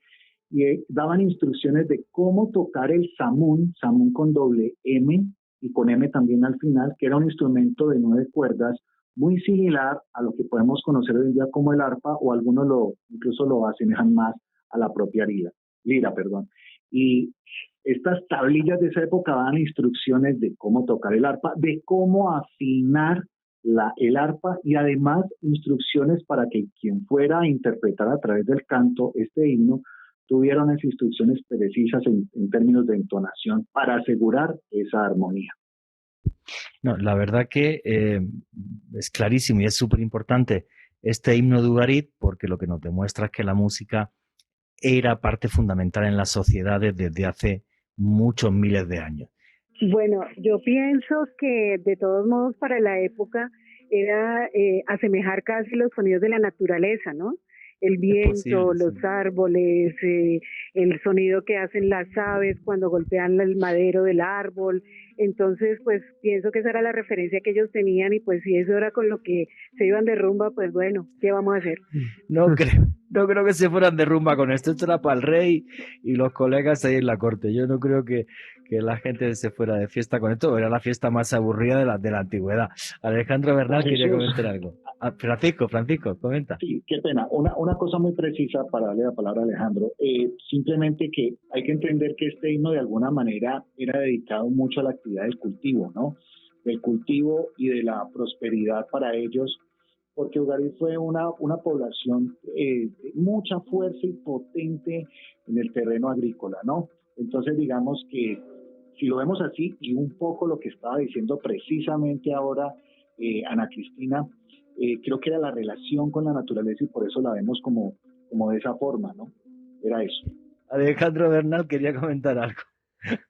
y daban instrucciones de cómo tocar el samún con doble M y con M también al final, que era un instrumento de 9 cuerdas, muy similar a lo que podemos conocer hoy en día como el arpa, o algunos incluso lo asemejan más a la propia lira. Y estas tablillas de esa época daban instrucciones de cómo tocar el arpa, de cómo afinar el arpa, y además instrucciones para que quien fuera a interpretar a través del canto este himno tuviera unas instrucciones precisas en términos de entonación para asegurar esa armonía. No, la verdad que es clarísimo y es súper importante este himno de Ugarit, porque lo que nos demuestra es que la música era parte fundamental en las sociedades desde hace muchos miles de años. Bueno, yo pienso que de todos modos para la época era asemejar casi los sonidos de la naturaleza, ¿no? El viento, posible, los sí. Árboles, el sonido que hacen las aves cuando golpean el madero del árbol. Entonces, pues pienso que esa era la referencia que ellos tenían, y pues si eso era con lo que se iban de rumba, pues bueno, ¿qué vamos a hacer? No creo que se fueran de rumba con esto. Esto era para el rey y los colegas ahí en la corte. Yo no creo que la gente se fuera de fiesta con esto. Era la fiesta más aburrida de la antigüedad. Alejandro Bernal quería comentar algo. Francisco, comenta. Sí, qué pena. Una cosa muy precisa para darle la palabra a Alejandro. Simplemente que hay que entender que este himno de alguna manera era dedicado mucho a la actividad del cultivo, ¿no? Del cultivo y de la prosperidad para ellos, porque Ugarit fue una población de mucha fuerza y potente en el terreno agrícola, ¿no? Entonces, digamos que si lo vemos así, y un poco lo que estaba diciendo precisamente ahora Ana Cristina, creo que era la relación con la naturaleza, y por eso la vemos como de esa forma, ¿no? Era eso. Alejandro Bernal quería comentar algo.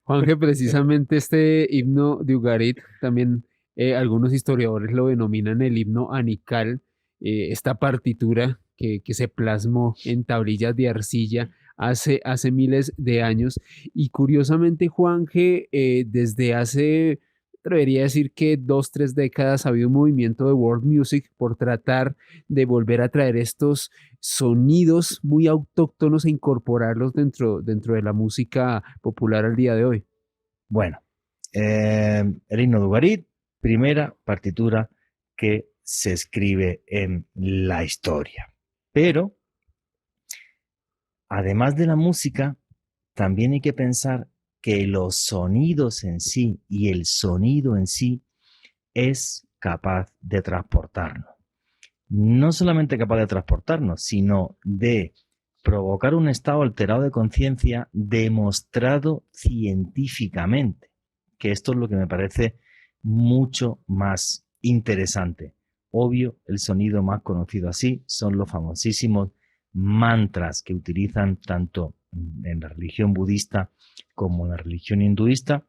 Juanje, precisamente este himno de Ugarit, también algunos historiadores lo denominan el himno a Nikal, esta partitura que se plasmó en tablillas de arcilla hace miles de años. Y curiosamente, Juanje, desde hace, atrevería a decir que 2-3 décadas ha habido un movimiento de world music por tratar de volver a traer estos sonidos muy autóctonos e incorporarlos dentro de la música popular al día de hoy. Bueno, el himno de Ugarit, primera partitura que se escribe en la historia. Pero, además de la música, también hay que pensar que los sonidos en sí y el sonido en sí es capaz de transportarnos. No solamente capaz de transportarnos, sino de provocar un estado alterado de conciencia demostrado científicamente, que esto es lo que me parece mucho más interesante. Obvio, el sonido más conocido así son los famosísimos mantras que utilizan tanto en la religión budista como en la religión hinduista,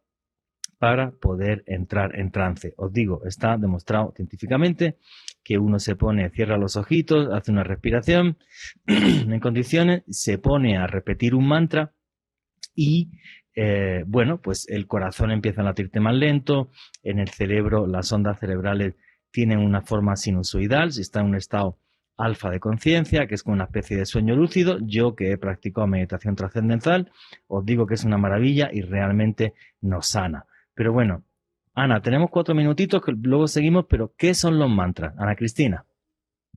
para poder entrar en trance. Os digo, está demostrado científicamente que uno se pone, cierra los ojitos, hace una respiración en condiciones, se pone a repetir un mantra y bueno, pues el corazón empieza a latirte más lento, en el cerebro las ondas cerebrales tienen una forma sinusoidal, si está en un estado alfa de conciencia, que es como una especie de sueño lúcido. Yo, que he practicado meditación trascendental, os digo que es una maravilla y realmente nos sana. Pero bueno, Ana, tenemos 4 minutitos que luego seguimos, pero ¿qué son los mantras? Ana Cristina.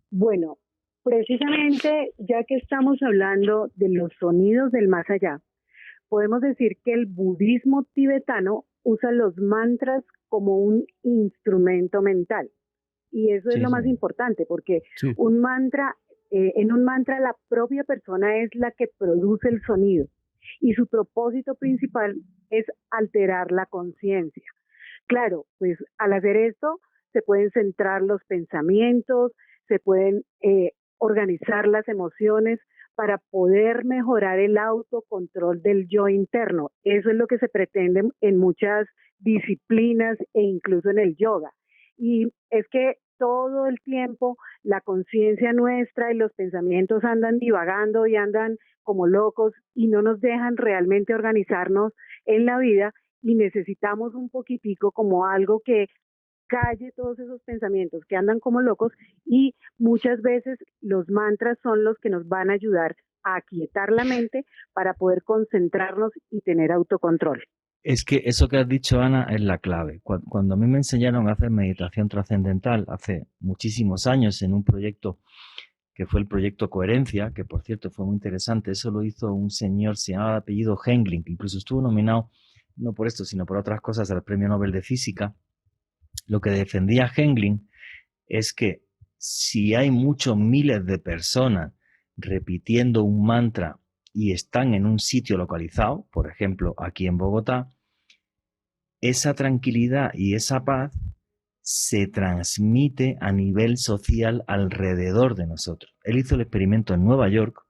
Bueno, precisamente ya que estamos hablando de los sonidos del más allá, podemos decir que el budismo tibetano usa los mantras como un instrumento mental. Y eso es lo más importante, porque un mantra, en un mantra la propia persona es la que produce el sonido. Y su propósito principal es alterar la conciencia. Claro, pues al hacer esto se pueden centrar los pensamientos, se pueden organizar las emociones para poder mejorar el autocontrol del yo interno. Eso es lo que se pretende en muchas disciplinas e incluso en el yoga. Y es que todo el tiempo la conciencia nuestra y los pensamientos andan divagando y andan como locos y no nos dejan realmente organizarnos en la vida, y necesitamos un poquitico como algo que calle todos esos pensamientos que andan como locos, y muchas veces los mantras son los que nos van a ayudar a aquietar la mente para poder concentrarnos y tener autocontrol. Es que eso que has dicho, Ana, es la clave. Cuando a mí me enseñaron a hacer meditación trascendental hace muchísimos años en un proyecto que fue el proyecto Coherencia, que por cierto fue muy interesante, eso lo hizo un señor, se llamaba de apellido Hengling, que incluso estuvo nominado, no por esto, sino por otras cosas, al Premio Nobel de Física. Lo que defendía Hengling es que si hay muchos miles de personas repitiendo un mantra y están en un sitio localizado, por ejemplo, aquí en Bogotá, esa tranquilidad y esa paz se transmite a nivel social alrededor de nosotros. Él hizo el experimento en Nueva York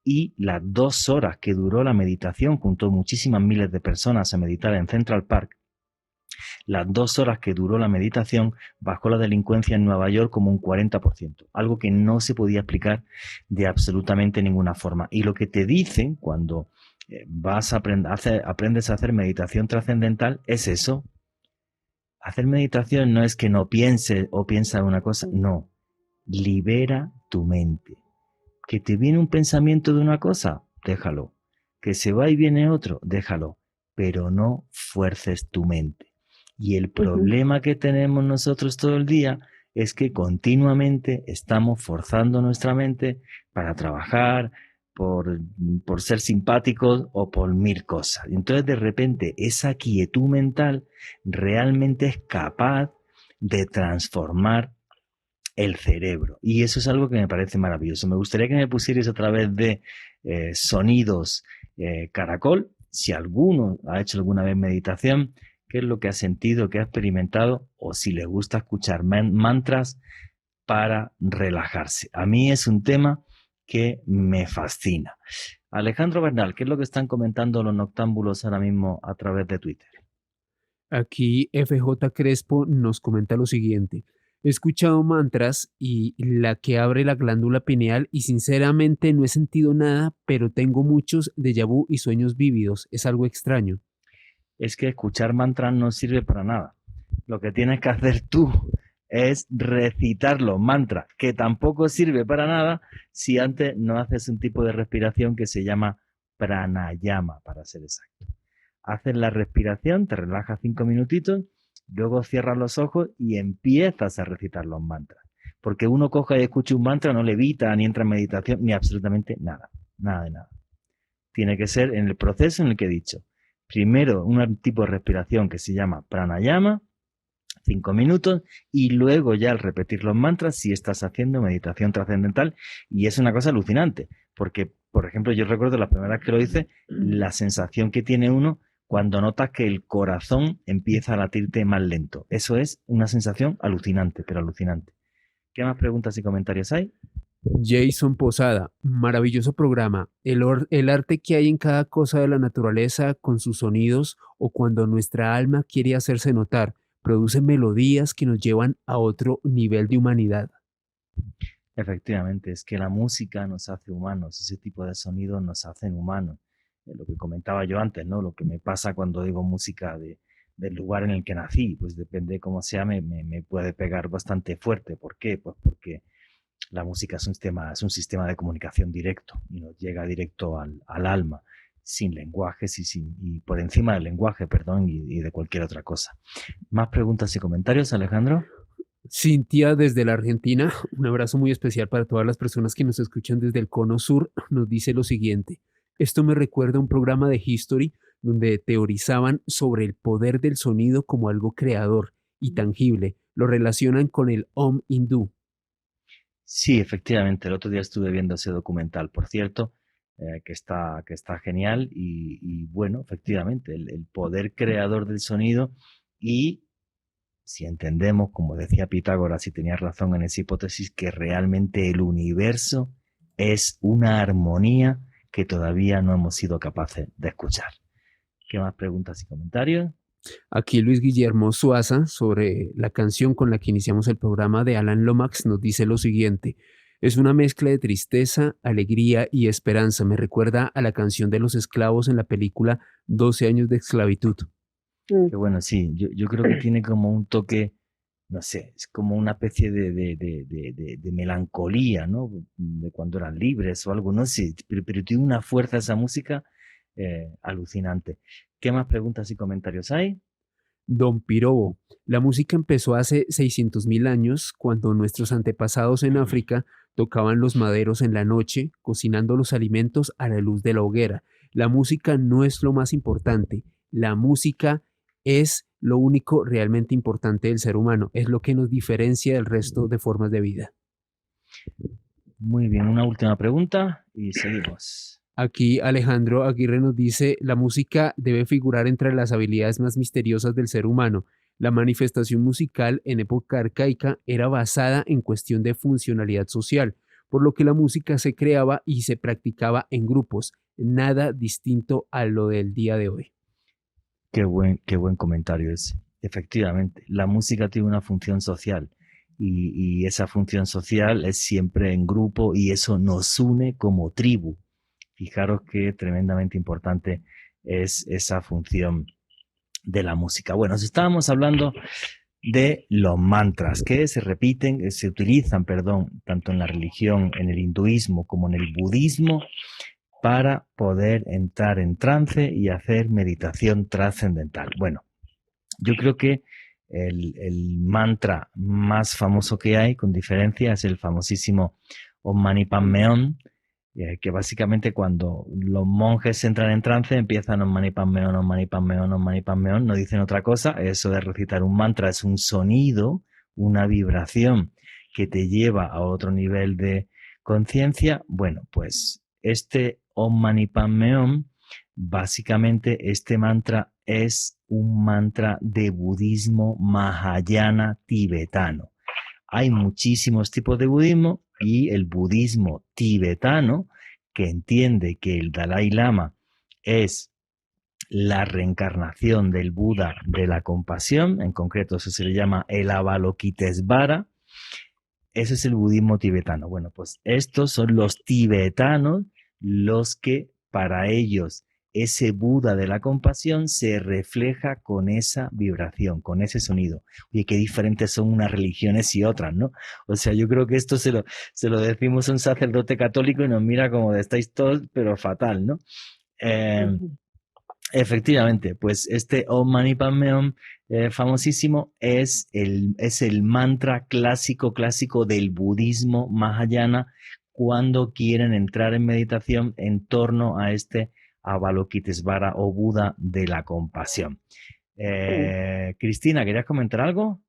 y las 2 horas que duró la meditación, juntó muchísimas miles de personas a meditar en Central Park, las 2 horas que duró la meditación bajó la delincuencia en Nueva York como un 40%, algo que no se podía explicar de absolutamente ninguna forma. Y lo que te dicen cuando aprendes a hacer meditación trascendental es eso. Hacer meditación no es que no pienses o piensa una cosa, no. Libera tu mente. Que te viene un pensamiento de una cosa, déjalo. Que se va y viene otro, déjalo. Pero no fuerces tu mente. Y el problema que tenemos nosotros todo el día es que continuamente estamos forzando nuestra mente para trabajar, por ser simpáticos o por 1000 cosas. Y entonces de repente esa quietud mental realmente es capaz de transformar el cerebro. Y eso es algo que me parece maravilloso. Me gustaría que me pusierais a través de sonidos caracol, si alguno ha hecho alguna vez meditación, qué es lo que ha sentido, qué ha experimentado, o si le gusta escuchar mantras para relajarse. A mí es un tema que me fascina. Alejandro Bernal, ¿qué es lo que están comentando los noctámbulos ahora mismo a través de Twitter? Aquí FJ Crespo nos comenta lo siguiente. He escuchado mantras y la que abre la glándula pineal y sinceramente no he sentido nada, pero tengo muchos déjà vu y sueños vívidos. Es algo extraño. Es que escuchar mantras no sirve para nada. Lo que tienes que hacer tú es recitar los mantras, que tampoco sirve para nada si antes no haces un tipo de respiración que se llama pranayama, para ser exacto. Haces la respiración, te relajas 5 minutitos, luego cierras los ojos y empiezas a recitar los mantras. Porque uno coge y escucha un mantra, no levita, ni entra en meditación, ni absolutamente nada. Nada de nada. Tiene que ser en el proceso en el que he dicho. Primero, un tipo de respiración que se llama pranayama, 5 minutos, y luego ya al repetir los mantras si estás haciendo meditación trascendental. Y es una cosa alucinante, porque, por ejemplo, yo recuerdo la primera vez que lo hice, la sensación que tiene uno cuando notas que el corazón empieza a latirte más lento. Eso es una sensación alucinante, pero alucinante. ¿Qué más preguntas y comentarios hay? Jason Posada, maravilloso programa. El arte que hay en cada cosa de la naturaleza con sus sonidos o cuando nuestra alma quiere hacerse notar, produce melodías que nos llevan a otro nivel de humanidad. Efectivamente, es que la música nos hace humanos, ese tipo de sonidos nos hacen humanos. Lo que comentaba yo antes, ¿no? Lo que me pasa cuando digo música del lugar en el que nací, pues depende de cómo sea, me puede pegar bastante fuerte. ¿Por qué? Pues porque la música es un sistema de comunicación directo y nos llega directo al alma, sin lenguajes y por encima del lenguaje, perdón, y de cualquier otra cosa. ¿Más preguntas y comentarios, Alejandro? Cintia desde la Argentina, un abrazo muy especial para todas las personas que nos escuchan desde el Cono Sur, nos dice lo siguiente. Esto me recuerda a un programa de History donde teorizaban sobre el poder del sonido como algo creador y tangible. Lo relacionan con el Om hindú. Sí, efectivamente. El otro día estuve viendo ese documental, por cierto, que está genial y bueno, efectivamente, el poder creador del sonido y si entendemos, como decía Pitágoras, y tenía razón en esa hipótesis, que realmente el universo es una armonía que todavía no hemos sido capaces de escuchar. ¿Qué más preguntas y comentarios? Aquí Luis Guillermo Suaza, sobre la canción con la que iniciamos el programa de Alan Lomax, nos dice lo siguiente. Es una mezcla de tristeza, alegría y esperanza. Me recuerda a la canción de los esclavos en la película 12 años de esclavitud. Que bueno, sí, yo creo que tiene como un toque, no sé, es como una especie de melancolía, ¿no? De cuando eran libres o algo, no sé, pero tiene una fuerza esa música alucinante. ¿Qué más preguntas y comentarios hay? Don Pirobo. La música empezó hace 600.000 años, cuando nuestros antepasados en África tocaban los maderos en la noche, cocinando los alimentos a la luz de la hoguera. La música no es lo más importante. La música es lo único realmente importante del ser humano. Es lo que nos diferencia del resto de formas de vida. Muy bien, una última pregunta y seguimos. Aquí Alejandro Aguirre nos dice, la música debe figurar entre las habilidades más misteriosas del ser humano. La manifestación musical en época arcaica era basada en cuestión de funcionalidad social, por lo que la música se creaba y se practicaba en grupos, nada distinto a lo del día de hoy. Qué buen comentario ese. Efectivamente, la música tiene una función social y esa función social es siempre en grupo y eso nos une como tribu. Fijaros qué tremendamente importante es esa función de la música. Bueno, estábamos hablando de los mantras que se repiten, se utilizan, perdón, tanto en la religión, en el hinduismo como en el budismo para poder entrar en trance y hacer meditación trascendental. Bueno, yo creo que el mantra más famoso que hay, con diferencia, es el famosísimo Om Mani Padme Hum, que básicamente cuando los monjes entran en trance empiezan Om Mani Padme Hum, Om Mani Padme Hum, Om Mani Padme Hum, no dicen otra cosa. Eso de recitar un mantra es un sonido, una vibración que te lleva a otro nivel de conciencia. Bueno, pues este Om Mani Padme Hum, básicamente este mantra es un mantra de budismo mahayana tibetano. Hay muchísimos tipos de budismo y el budismo tibetano, que entiende que el Dalai Lama es la reencarnación del Buda de la compasión, en concreto eso se le llama el Avalokitesvara, ese es el budismo tibetano. Bueno, pues estos son los tibetanos los que para ellos ese Buda de la compasión se refleja con esa vibración, con ese sonido. Oye, qué diferentes son unas religiones y otras, ¿no? O sea, yo creo que esto se lo decimos a un sacerdote católico y nos mira como de estáis todos, pero fatal, ¿no? Efectivamente, pues este Om Mani Padme Hum famosísimo es el mantra clásico del budismo mahayana cuando quieren entrar en meditación en torno a este Avalokitesvara o Buda de la compasión. Cristina, ¿querías comentar algo?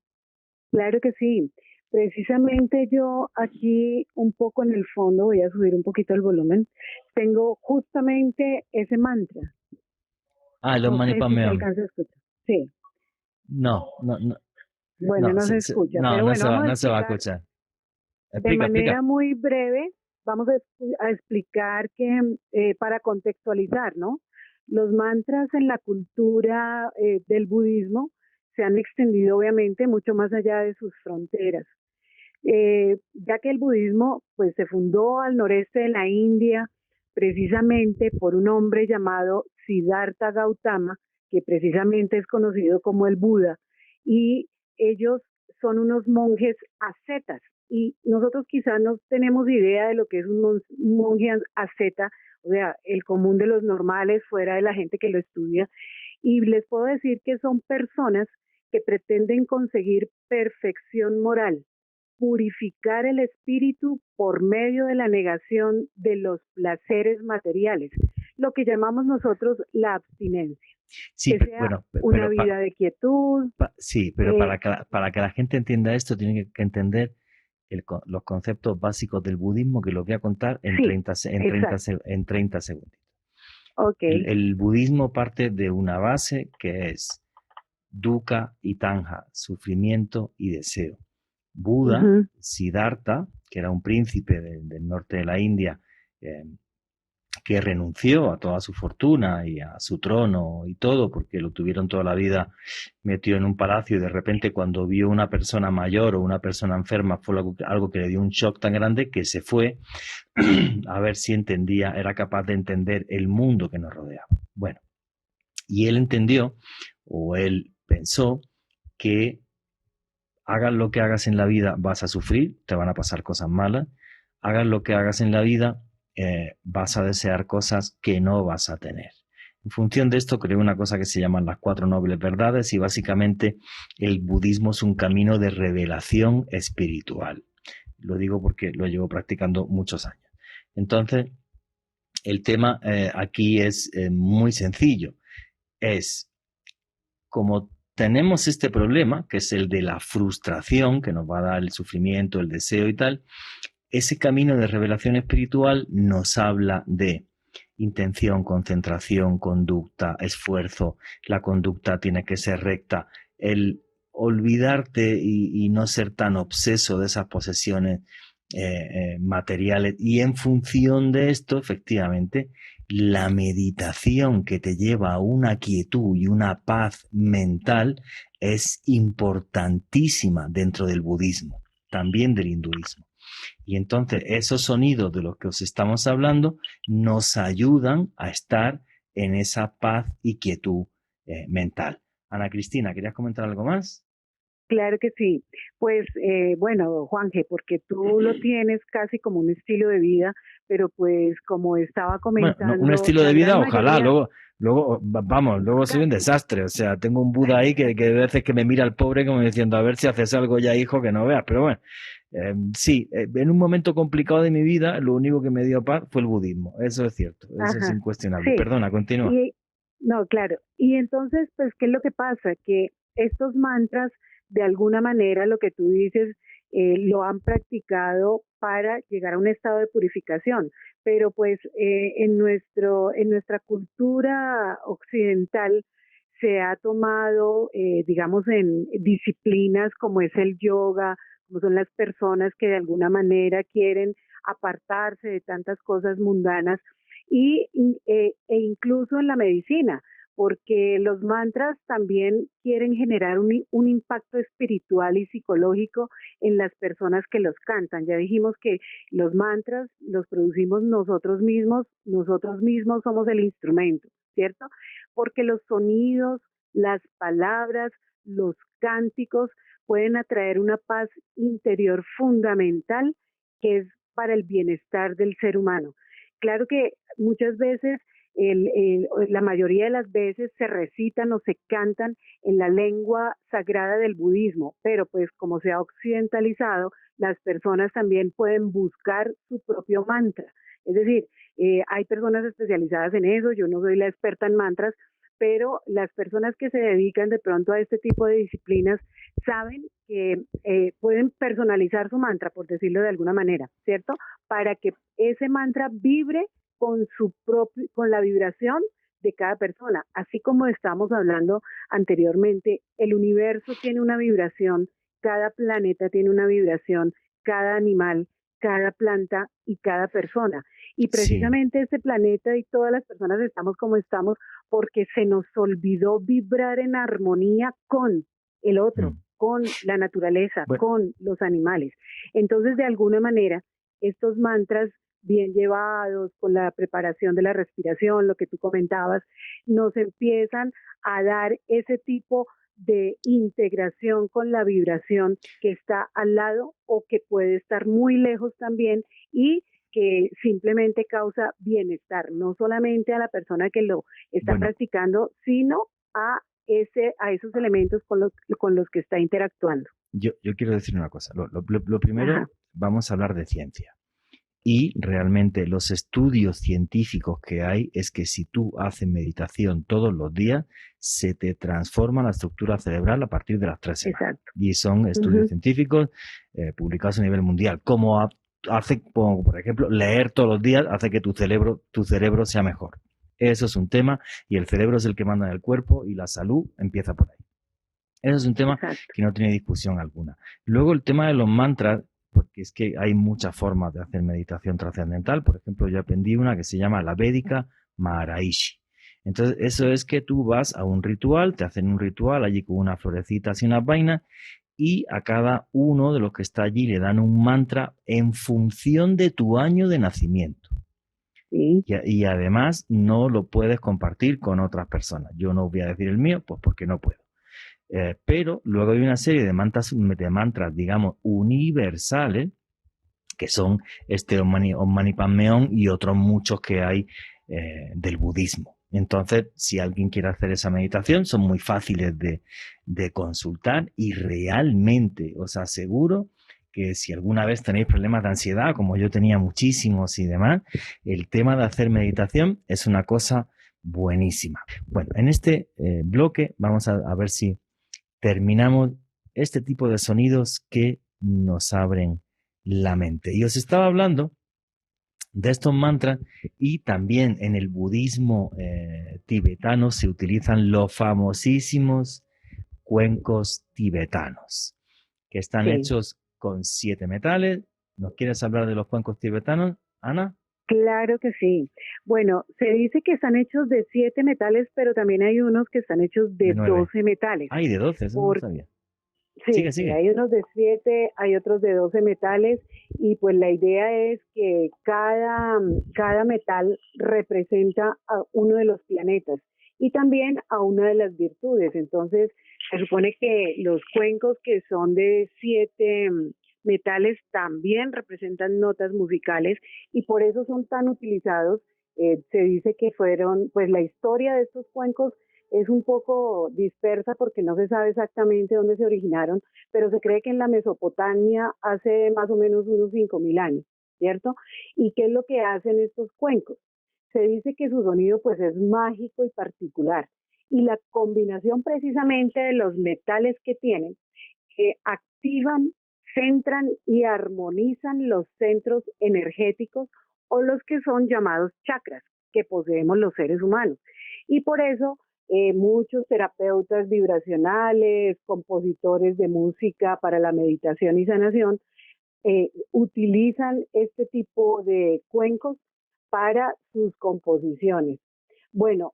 Claro que sí. Precisamente yo aquí un poco en el fondo, voy a subir un poquito el volumen, tengo justamente ese mantra. El Om Mani Padme Hum. Sí. No. Bueno, no se escucha. Pero bueno, no se va a escuchar. De Explica, manera explica. muy breve, vamos a explicar que para contextualizar, ¿no? Los mantras en la cultura del budismo se han extendido obviamente mucho más allá de sus fronteras. Ya que el budismo pues se fundó al noreste de la India precisamente por un hombre llamado Siddhartha Gautama, que precisamente es conocido como el Buda, y ellos son unos monjes ascetas, y nosotros quizás no tenemos idea de lo que es un monje asceta, o sea, el común de los normales fuera de la gente que lo estudia, y les puedo decir que son personas que pretenden conseguir perfección moral, purificar el espíritu por medio de la negación de los placeres materiales, lo que llamamos nosotros la abstinencia, Sí, que sea bueno, una pero vida de quietud. sí, pero eh, para que la gente entienda esto, tiene que entender los conceptos básicos del budismo, que los voy a contar en sí, 30 exacto, en 30 segundos. ok, El budismo parte de una base que es dukkha y tanja, sufrimiento y deseo. Buda, uh-huh. Siddhartha, que era un príncipe del norte de la India, eh, que renunció a toda su fortuna y a su trono y todo, porque lo tuvieron toda la vida metido en un palacio, y de repente cuando vio una persona mayor o una persona enferma fue algo que le dio un shock tan grande que se fue a ver si entendía, era capaz de entender el mundo que nos rodeaba. Bueno, y él entendió, o él pensó, que hagas lo que hagas en la vida vas a sufrir, te van a pasar cosas malas, hagas lo que hagas en la vida vas a desear cosas que no vas a tener. En función de esto creó una cosa que se llaman las cuatro nobles verdades, y básicamente el budismo es un camino de revelación espiritual. Lo digo porque lo llevo practicando muchos años. Entonces, el tema aquí es muy sencillo. Es como tenemos este problema, que es el de la frustración, que nos va a dar el sufrimiento, el deseo y tal, ese camino de revelación espiritual nos habla de intención, concentración, conducta, esfuerzo. La conducta tiene que ser recta. El olvidarte y no ser tan obseso de esas posesiones materiales. Y en función de esto, efectivamente, la meditación, que te lleva a una quietud y una paz mental, es importantísima dentro del budismo, también del hinduismo. Y entonces esos sonidos de los que os estamos hablando nos ayudan a estar en esa paz y quietud mental. Ana Cristina, ¿querías comentar algo más? Claro que sí. Pues bueno, Juanje, porque tú lo tienes casi como un estilo de vida, pero pues como estaba Bueno, no, un comentando, estilo la de gran vida, ojalá, mayoría, luego soy un desastre, o sea, tengo un Buda ahí que de veces que me mira al pobre como diciendo, a ver si haces algo ya, hijo, que no veas, pero bueno, sí, en un momento complicado de mi vida, lo único que me dio paz fue el budismo, eso es cierto, eso es ajá, incuestionable. sí, Perdona, continúa. y no, claro. Y entonces, pues, ¿qué es lo que pasa? Que estos mantras, de alguna manera, lo que tú dices, lo han practicado para llegar a un estado de purificación. Pero pues en nuestra cultura occidental se ha tomado, digamos, en disciplinas como es el yoga, como son las personas que de alguna manera quieren apartarse de tantas cosas mundanas y, e incluso en la medicina, porque los mantras también quieren generar un impacto espiritual y psicológico en las personas que los cantan. Ya dijimos que los mantras los producimos nosotros mismos somos el instrumento, ¿cierto? Porque los sonidos, las palabras, los cánticos pueden atraer una paz interior fundamental que es para el bienestar del ser humano. Claro que muchas veces, la mayoría de las veces se recitan o se cantan en la lengua sagrada del budismo, pero pues como se ha occidentalizado, las personas también pueden buscar su propio mantra. Es decir, hay personas especializadas en eso, yo no soy la experta en mantras, pero las personas que se dedican de pronto a este tipo de disciplinas saben que pueden personalizar su mantra, por decirlo de alguna manera, ¿cierto? Para que ese mantra vibre con la vibración de cada persona. Así como estamos hablando anteriormente, el universo tiene una vibración, cada planeta tiene una vibración, cada animal, cada planta y cada persona. Y Sí. precisamente este planeta y todas las personas estamos como estamos porque se nos olvidó vibrar en armonía con el otro, Mm. con la naturaleza, Bueno, con los animales. Entonces, de alguna manera, estos mantras bien llevados, con la preparación de la respiración, lo que tú comentabas, nos empiezan a dar ese tipo de integración con la vibración que está al lado o que puede estar muy lejos también y que simplemente causa bienestar, no solamente a la persona que lo está bueno, practicando, sino a esos elementos con los que está interactuando. yo quiero decir una cosa. Lo primero, Ajá, vamos a hablar de ciencia. Y realmente los estudios científicos que hay es que si tú haces meditación todos los días, se te transforma la estructura cerebral a partir de las 3 semanas. exacto. Y son estudios Ujú, científicos publicados a nivel mundial. Como hace, como por ejemplo, leer todos los días hace que tu cerebro sea mejor. Eso es un tema y el cerebro es el que manda en el cuerpo y la salud empieza por ahí. Eso es un tema exacto. que no tiene discusión alguna. Luego el tema de los mantras, porque es que hay muchas formas de hacer meditación trascendental. Por ejemplo, yo aprendí una que se llama la Védica Maharaishi. Entonces, eso es que tú vas a un ritual, te hacen un ritual allí con unas florecitas y unas vainas, y a cada uno de los que está allí le dan un mantra en función de tu año de nacimiento. Sí, Y además no lo puedes compartir con otras personas. Yo no voy a decir el mío, pues porque no puedo. Pero luego hay una serie de mantras, digamos, universales, que son este Om Mani Padme Hum y otros muchos que hay del budismo. Entonces, si alguien quiere hacer esa meditación, son muy fáciles de consultar y realmente os aseguro que si alguna vez tenéis problemas de ansiedad, como yo tenía muchísimos y demás, el tema de hacer meditación es una cosa buenísima. Bueno, en este bloque vamos a ver si terminamos este tipo de sonidos que nos abren la mente. Y os estaba hablando de estos mantras y también en el budismo tibetano se utilizan los famosísimos cuencos tibetanos, que están sí. hechos con 7 metales. ¿Nos quieres hablar de los cuencos tibetanos, Ana? Claro que sí. Bueno, se dice que están hechos de 7 metales, pero también hay unos que están hechos De de 9. 12 metales. Ay, de 12, eso no lo Por, sabía. Sigue, sí, sí, sigue. hay unos de 7, hay otros de 12 metales y pues la idea es que cada metal representa a uno de los planetas y también a una de las virtudes. Entonces, se supone que los cuencos que son de 7 metales también representan notas musicales y por eso son tan utilizados. Se dice que fueron, pues la historia de estos cuencos es un poco dispersa porque no se sabe exactamente dónde se originaron, pero se cree que en la Mesopotamia hace más o menos unos 5.000 años, ¿cierto? ¿Y qué es lo que hacen estos cuencos? Se dice que su sonido pues es mágico y particular y la combinación precisamente de los metales que tienen que activan, centran y armonizan los centros energéticos o los que son llamados chakras que poseemos los seres humanos. Y por eso muchos terapeutas vibracionales, compositores de música para la meditación y sanación, utilizan este tipo de cuencos para sus composiciones. Bueno,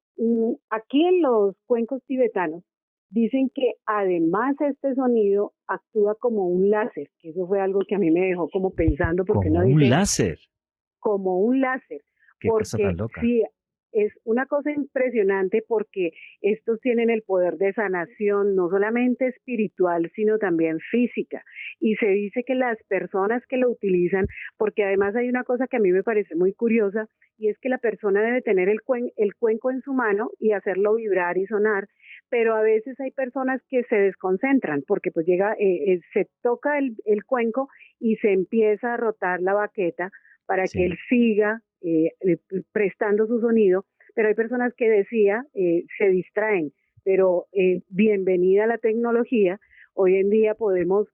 aquí en los cuencos tibetanos dicen que además este sonido actúa como un láser, que eso fue algo que a mí me dejó como pensando porque Como uno un dice láser. como un láser, Qué cosa tan porque loca. sí, es una cosa impresionante porque estos tienen el poder de sanación, no solamente espiritual, sino también física. Y se dice que las personas que lo utilizan, porque además hay una cosa que a mí me parece muy curiosa, y es que la persona debe tener el cuenco en su mano y hacerlo vibrar y sonar, pero a veces hay personas que se desconcentran porque pues se toca el cuenco y se empieza a rotar la baqueta para que Sí. él siga prestando su sonido, pero hay personas que se distraen, pero bienvenida a la tecnología, hoy en día podemos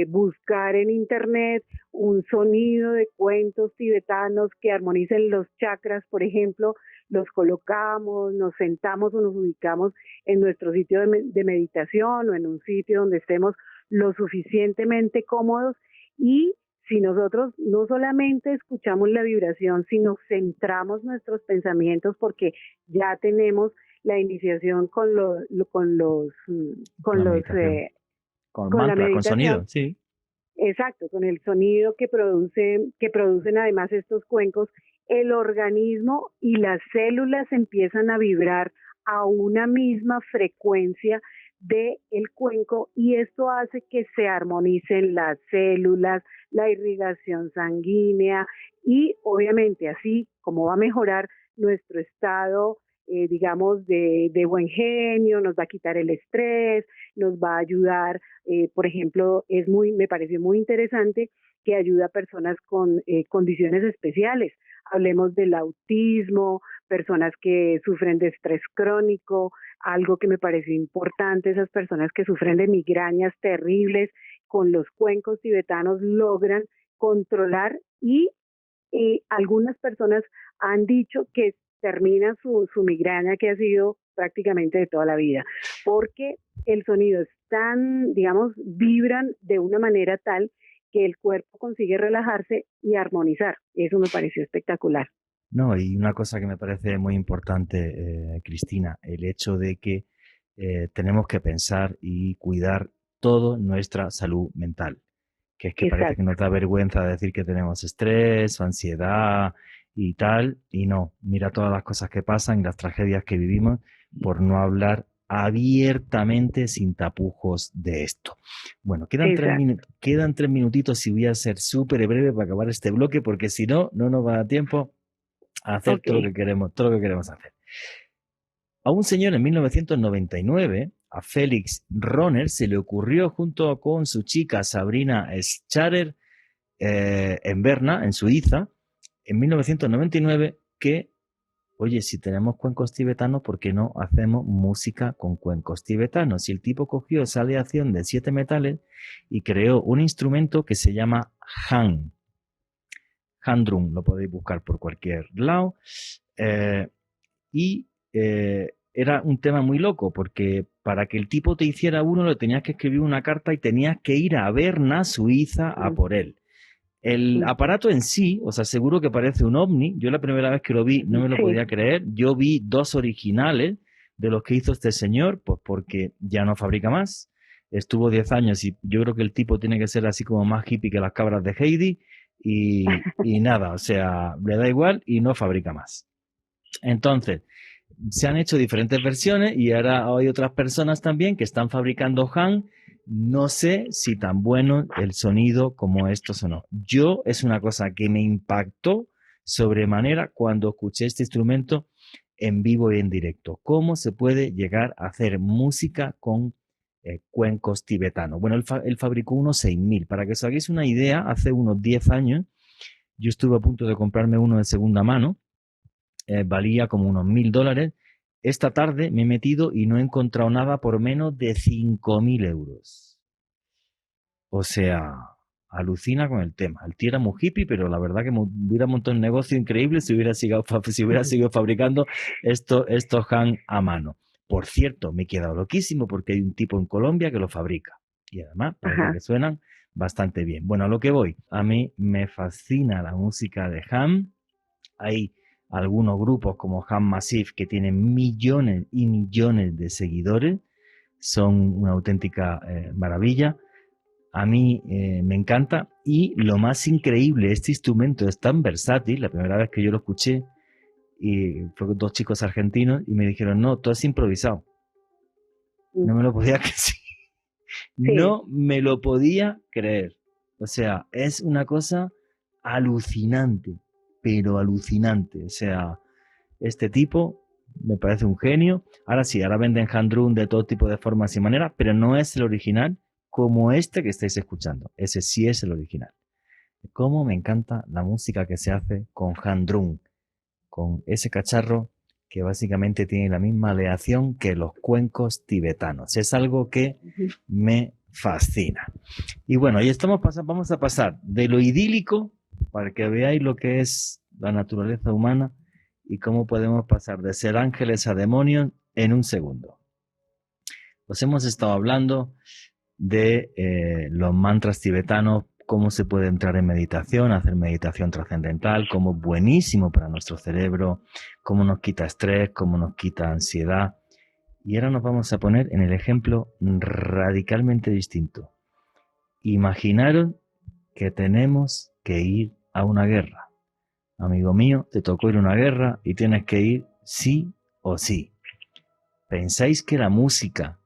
buscar en internet un sonido de cuentos tibetanos que armonicen los chakras, por ejemplo, los colocamos, nos sentamos o nos ubicamos en nuestro sitio de meditación o en un sitio donde estemos lo suficientemente cómodos y si nosotros no solamente escuchamos la vibración, sino centramos nuestros pensamientos, porque ya tenemos la iniciación con La meditación. Con con la mantra, con meditación. sonido, sí. Exacto, con el sonido que producen además estos cuencos, el organismo y las células empiezan a vibrar a una misma frecuencia del cuenco, y esto hace que se armonicen las células, la irrigación sanguínea, y obviamente así como va a mejorar nuestro estado, digamos, de buen genio, nos va a quitar el estrés, nos va a ayudar, por ejemplo, me pareció muy interesante que ayuda a personas con condiciones especiales. Hablemos del autismo, personas que sufren de estrés crónico, algo que me pareció importante, esas personas que sufren de migrañas terribles, con los cuencos tibetanos logran controlar, y algunas personas han dicho que termina su migraña, que ha sido prácticamente de toda la vida, porque el sonido es tan, digamos, vibran de una manera tal que el cuerpo consigue relajarse y armonizar. Eso me pareció espectacular. No, y una cosa que me parece muy importante, Cristina, el hecho de que tenemos que pensar y cuidar toda nuestra salud mental, que es que parece que Exacto. nos da vergüenza decir que tenemos estrés o ansiedad y tal, y no, mira todas las cosas que pasan y las tragedias que vivimos por no hablar abiertamente, sin tapujos, de esto. Bueno, Exacto. quedan 3 minutitos y voy a ser súper breve para acabar este bloque, porque si no, no nos va a dar tiempo a hacer Ok. todo lo que queremos hacer. A un señor en 1999, a Félix Ronner, se le ocurrió, junto con su chica Sabrina Scharer, en Berna, en Suiza, en 1999, que, oye, si tenemos cuencos tibetanos, ¿por qué no hacemos música con cuencos tibetanos? Y el tipo cogió esa aleación de 7 metales y creó un instrumento que se llama Han. Han Drum, lo podéis buscar por cualquier lado. Y era un tema muy loco, porque para que el tipo te hiciera uno, le tenías que escribir una carta y tenías que ir a Berna, Suiza, a por él. El aparato en sí, os aseguro que parece un ovni. Yo la primera vez que lo vi no me lo podía creer. Yo vi 2 originales de los que hizo este señor, pues porque ya no fabrica más. Estuvo 10 años y yo creo que el tipo tiene que ser así como más hippie que las cabras de Heidi. Y nada, o sea, le da igual y no fabrica más. Entonces, se han hecho diferentes versiones y ahora hay otras personas también que están fabricando Han. No sé si tan bueno el sonido como estos o no. Yo, es una cosa que me impactó sobremanera cuando escuché este instrumento en vivo y en directo. ¿Cómo se puede llegar a hacer música con cuencos tibetanos? Bueno, él fabricó unos 6000. Para que os hagáis una idea, hace unos 10 años yo estuve a punto de comprarme uno de segunda mano. Valía como unos $1000. Esta tarde me he metido y no he encontrado nada por menos de 5000 euros. O sea, alucina con el tema. El tío era muy hippie, pero la verdad que hubiera montado un negocio increíble si hubiera seguido fabricando estos Han a mano. Por cierto, me he quedado loquísimo porque hay un tipo en Colombia que lo fabrica. Y además parece que suenan bastante bien. Bueno, a lo que voy. A mí me fascina la música de Han. Hay algunos grupos como Han Massive que tienen millones y millones de seguidores. Son una auténtica maravilla. A mí me encanta, y lo más increíble, este instrumento es tan versátil. La primera vez que yo lo escuché, y fue con 2 chicos argentinos y me dijeron, no, todo es improvisado. No me lo podía creer. No me lo podía creer. O sea, es una cosa alucinante, pero alucinante. O sea, este tipo me parece un genio. Ahora sí, ahora venden hand drum de todo tipo de formas y maneras, pero no es el original como este que estáis escuchando. Ese sí es el original. Cómo me encanta la música que se hace con hand drum, con ese cacharro que básicamente tiene la misma aleación que los cuencos tibetanos. Es algo que me fascina. Y bueno, y vamos a pasar de lo idílico, para que veáis lo que es la naturaleza humana y cómo podemos pasar de ser ángeles a demonios en un segundo. Os hemos estado hablando de los mantras tibetanos cómo se puede entrar en meditación, hacer meditación trascendental, cómo es buenísimo para nuestro cerebro, cómo nos quita estrés, cómo nos quita ansiedad. Y ahora nos vamos a poner en el ejemplo radicalmente distinto. Imaginaros que tenemos que ir a una guerra. Amigo mío, te tocó ir a una guerra y tienes que ir sí o sí. ¿Pensáis que la música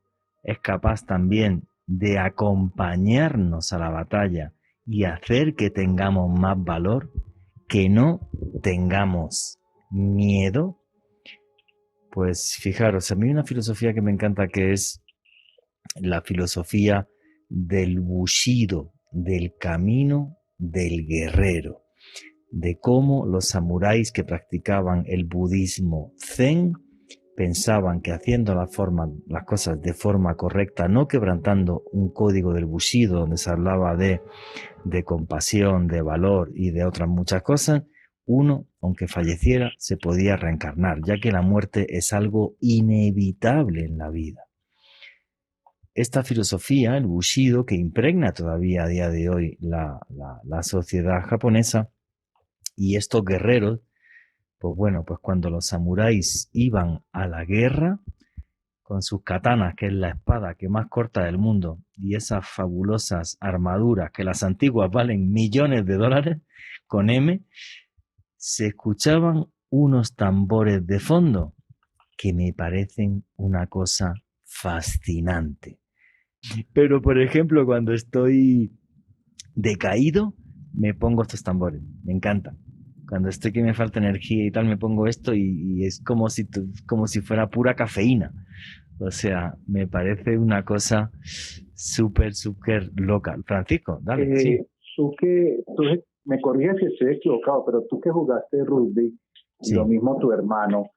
es capaz también de acompañarnos a la batalla y hacer que tengamos más valor, que no tengamos miedo? Pues fijaros, a mí hay una filosofía que me encanta, que es la filosofía del bushido, del camino del guerrero, de cómo los samuráis que practicaban el budismo zen pensaban que haciendo las cosas de forma correcta, no quebrantando un código del bushido donde se hablaba de compasión, de valor y de otras muchas cosas, uno, aunque falleciera, se podía reencarnar, ya que la muerte es algo inevitable en la vida. Esta filosofía, el bushido, que impregna todavía a día de hoy la sociedad japonesa, y estos guerreros, pues bueno, pues cuando los samuráis iban a la guerra con sus katanas, que es la espada que más corta del mundo, y esas fabulosas armaduras que las antiguas valen millones de dólares, con M, se escuchaban unos tambores de fondo que me parecen una cosa fascinante. Pero, por ejemplo, cuando estoy decaído, me pongo estos tambores, me encanta. Cuando estoy que me falta energía y tal, me pongo esto y es como si fuera pura cafeína. O sea, me parece una cosa súper, súper loca. Francisco, dale. Sí. Tú me corriges si estoy equivocado, pero tú que jugaste rugby, Sí. Lo mismo tu hermano,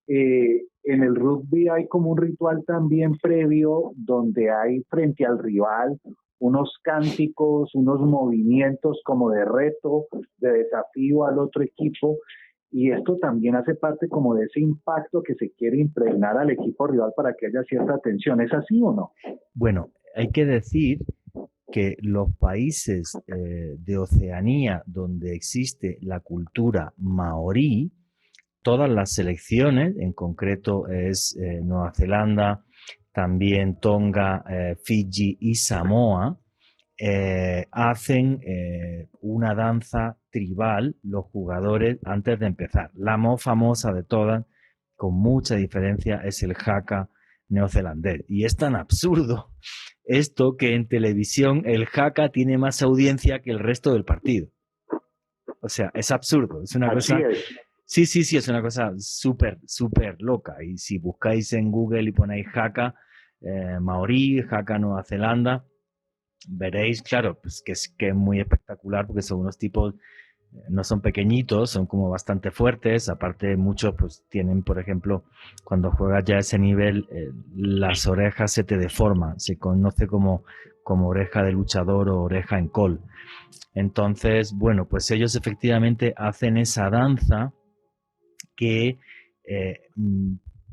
en el rugby hay como un ritual también previo donde hay frente al rival unos cánticos, unos movimientos como de reto, de desafío al otro equipo, y esto también hace parte como de ese impacto que se quiere impregnar al equipo rival para que haya cierta tensión. ¿Es así o no? Bueno, hay que decir que los países de Oceanía donde existe la cultura maorí, todas las selecciones, en concreto es Nueva Zelanda, también Tonga, Fiji y Samoa, hacen una danza tribal los jugadores antes de empezar. La más famosa de todas, con mucha diferencia, es el haka neozelandés. Y es tan absurdo esto que en televisión el haka tiene más audiencia que el resto del partido. O sea, es absurdo, es una cosa... Sí, es una cosa súper, súper loca. Y si buscáis en Google y ponéis haka maorí, haka Nueva Zelanda, veréis, claro, pues que es muy espectacular porque son unos tipos, no son pequeñitos, son como bastante fuertes. Aparte, muchos pues tienen, por ejemplo, cuando juegas ya a ese nivel, las orejas se te deforman. Se conoce como oreja de luchador o oreja en col. Entonces, bueno, pues ellos efectivamente hacen esa danza que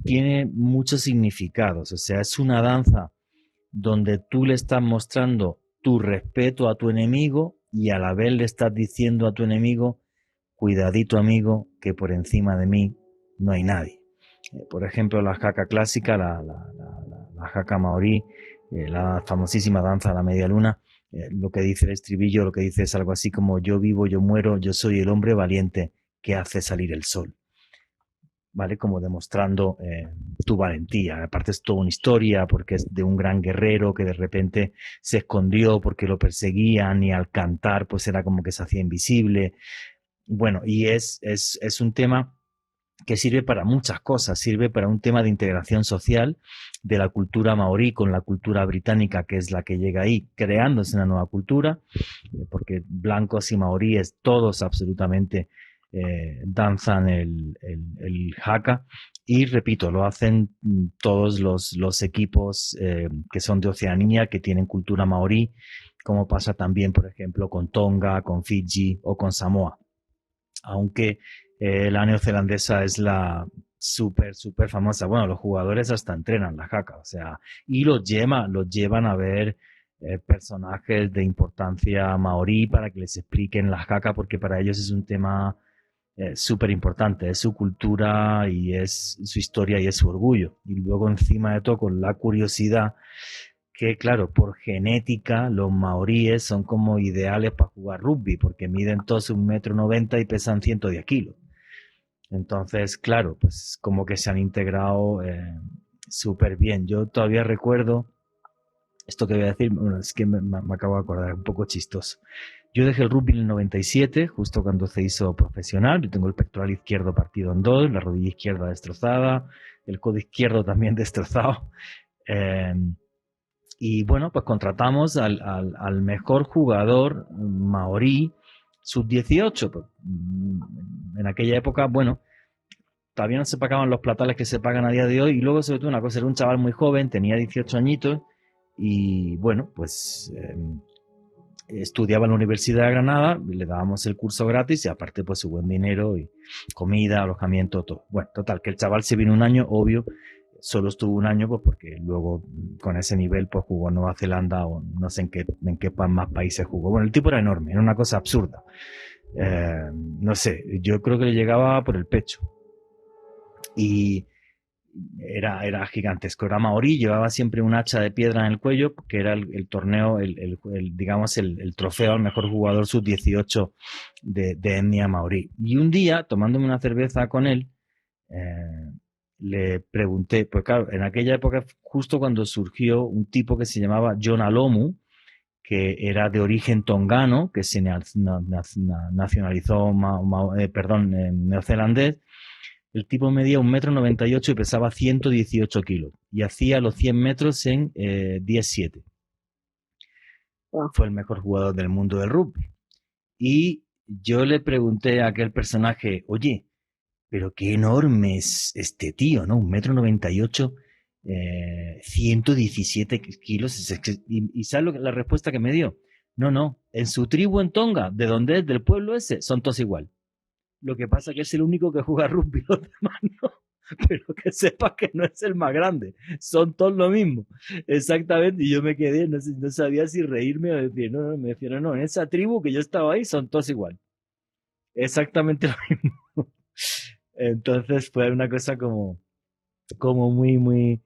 tiene muchos significados. O sea, es una danza donde tú le estás mostrando tu respeto a tu enemigo y a la vez le estás diciendo a tu enemigo, cuidadito amigo, que por encima de mí no hay nadie. Por ejemplo, la haka clásica, la haka maorí, la famosísima danza de la media luna, lo que dice el estribillo, lo que dice es algo así como yo vivo, yo muero, yo soy el hombre valiente que hace salir el sol. ¿Vale? Como demostrando tu valentía. Aparte es toda una historia porque es de un gran guerrero que de repente se escondió porque lo perseguían y al cantar pues era como que se hacía invisible. Bueno, y es un tema que sirve para muchas cosas. Sirve para un tema de integración social de la cultura maorí con la cultura británica, que es la que llega ahí, creándose una nueva cultura, porque blancos y maoríes todos absolutamente danzan el haka y repito, lo hacen todos los equipos que son de Oceanía, que tienen cultura maorí, como pasa también, por ejemplo, con Tonga, con Fiji o con Samoa. Aunque la neozelandesa es la súper, súper famosa. Bueno, los jugadores hasta entrenan la haka, o sea, y los llevan a ver personajes de importancia maorí para que les expliquen las haka, porque para ellos es un tema súper importante, es su cultura y es su historia y es su orgullo. Y luego encima de todo con la curiosidad que, claro, por genética los maoríes son como ideales para jugar rugby, porque miden todos 1,90 m y pesan 110 kilos. Entonces, claro, pues como que se han integrado súper bien. Yo todavía recuerdo, esto que voy a decir, bueno, es que me acabo de acordar, un poco chistoso. Yo dejé el rugby en el 97, justo cuando se hizo profesional. Yo tengo el pectoral izquierdo partido en dos, la rodilla izquierda destrozada, el codo izquierdo también destrozado. Y bueno, pues contratamos al mejor jugador maorí sub-18. Pues, en aquella época, bueno, todavía no se pagaban los platales que se pagan a día de hoy. Y luego, sobre todo, una cosa, era un chaval muy joven, tenía 18 añitos. Y bueno, pues estudiaba en la Universidad de Granada, le dábamos el curso gratis y aparte pues su buen dinero y comida, alojamiento, todo. Bueno, total, que el chaval se vino un año, obvio, solo estuvo un año pues porque luego con ese nivel pues jugó en Nueva Zelanda o no sé en qué más países jugó. Bueno, el tipo era enorme, era una cosa absurda. No sé, yo creo que le llegaba por el pecho. Y era gigantesco, era maorí, llevaba siempre un hacha de piedra en el cuello, que era el torneo, digamos, el trofeo al mejor jugador sub-18 de etnia maorí. Y un día, tomándome una cerveza con él, le pregunté, pues claro, en aquella época, justo cuando surgió un tipo que se llamaba John Alomu, que era de origen tongano, que se nacionalizó, neozelandés. El tipo medía 1,98 m y pesaba 118 kilos. Y hacía los 100 metros en 10,7. Wow. Fue el mejor jugador del mundo del rugby. Y yo le pregunté a aquel personaje, oye, pero qué enorme es este tío, ¿no? 1,98 m, 117 kilos. ¿Y sabes la respuesta que me dio? No, en su tribu en Tonga, de donde es, del pueblo ese, son todos igual. Lo que pasa es que es el único que juega rugby, los demás no. Pero que sepas que no es el más grande. Son todos lo mismo. Exactamente. Y yo me quedé, no sabía si reírme o decir, no, me decían, no, en esa tribu que yo estaba ahí son todos igual. Exactamente lo mismo. Entonces fue una cosa como muy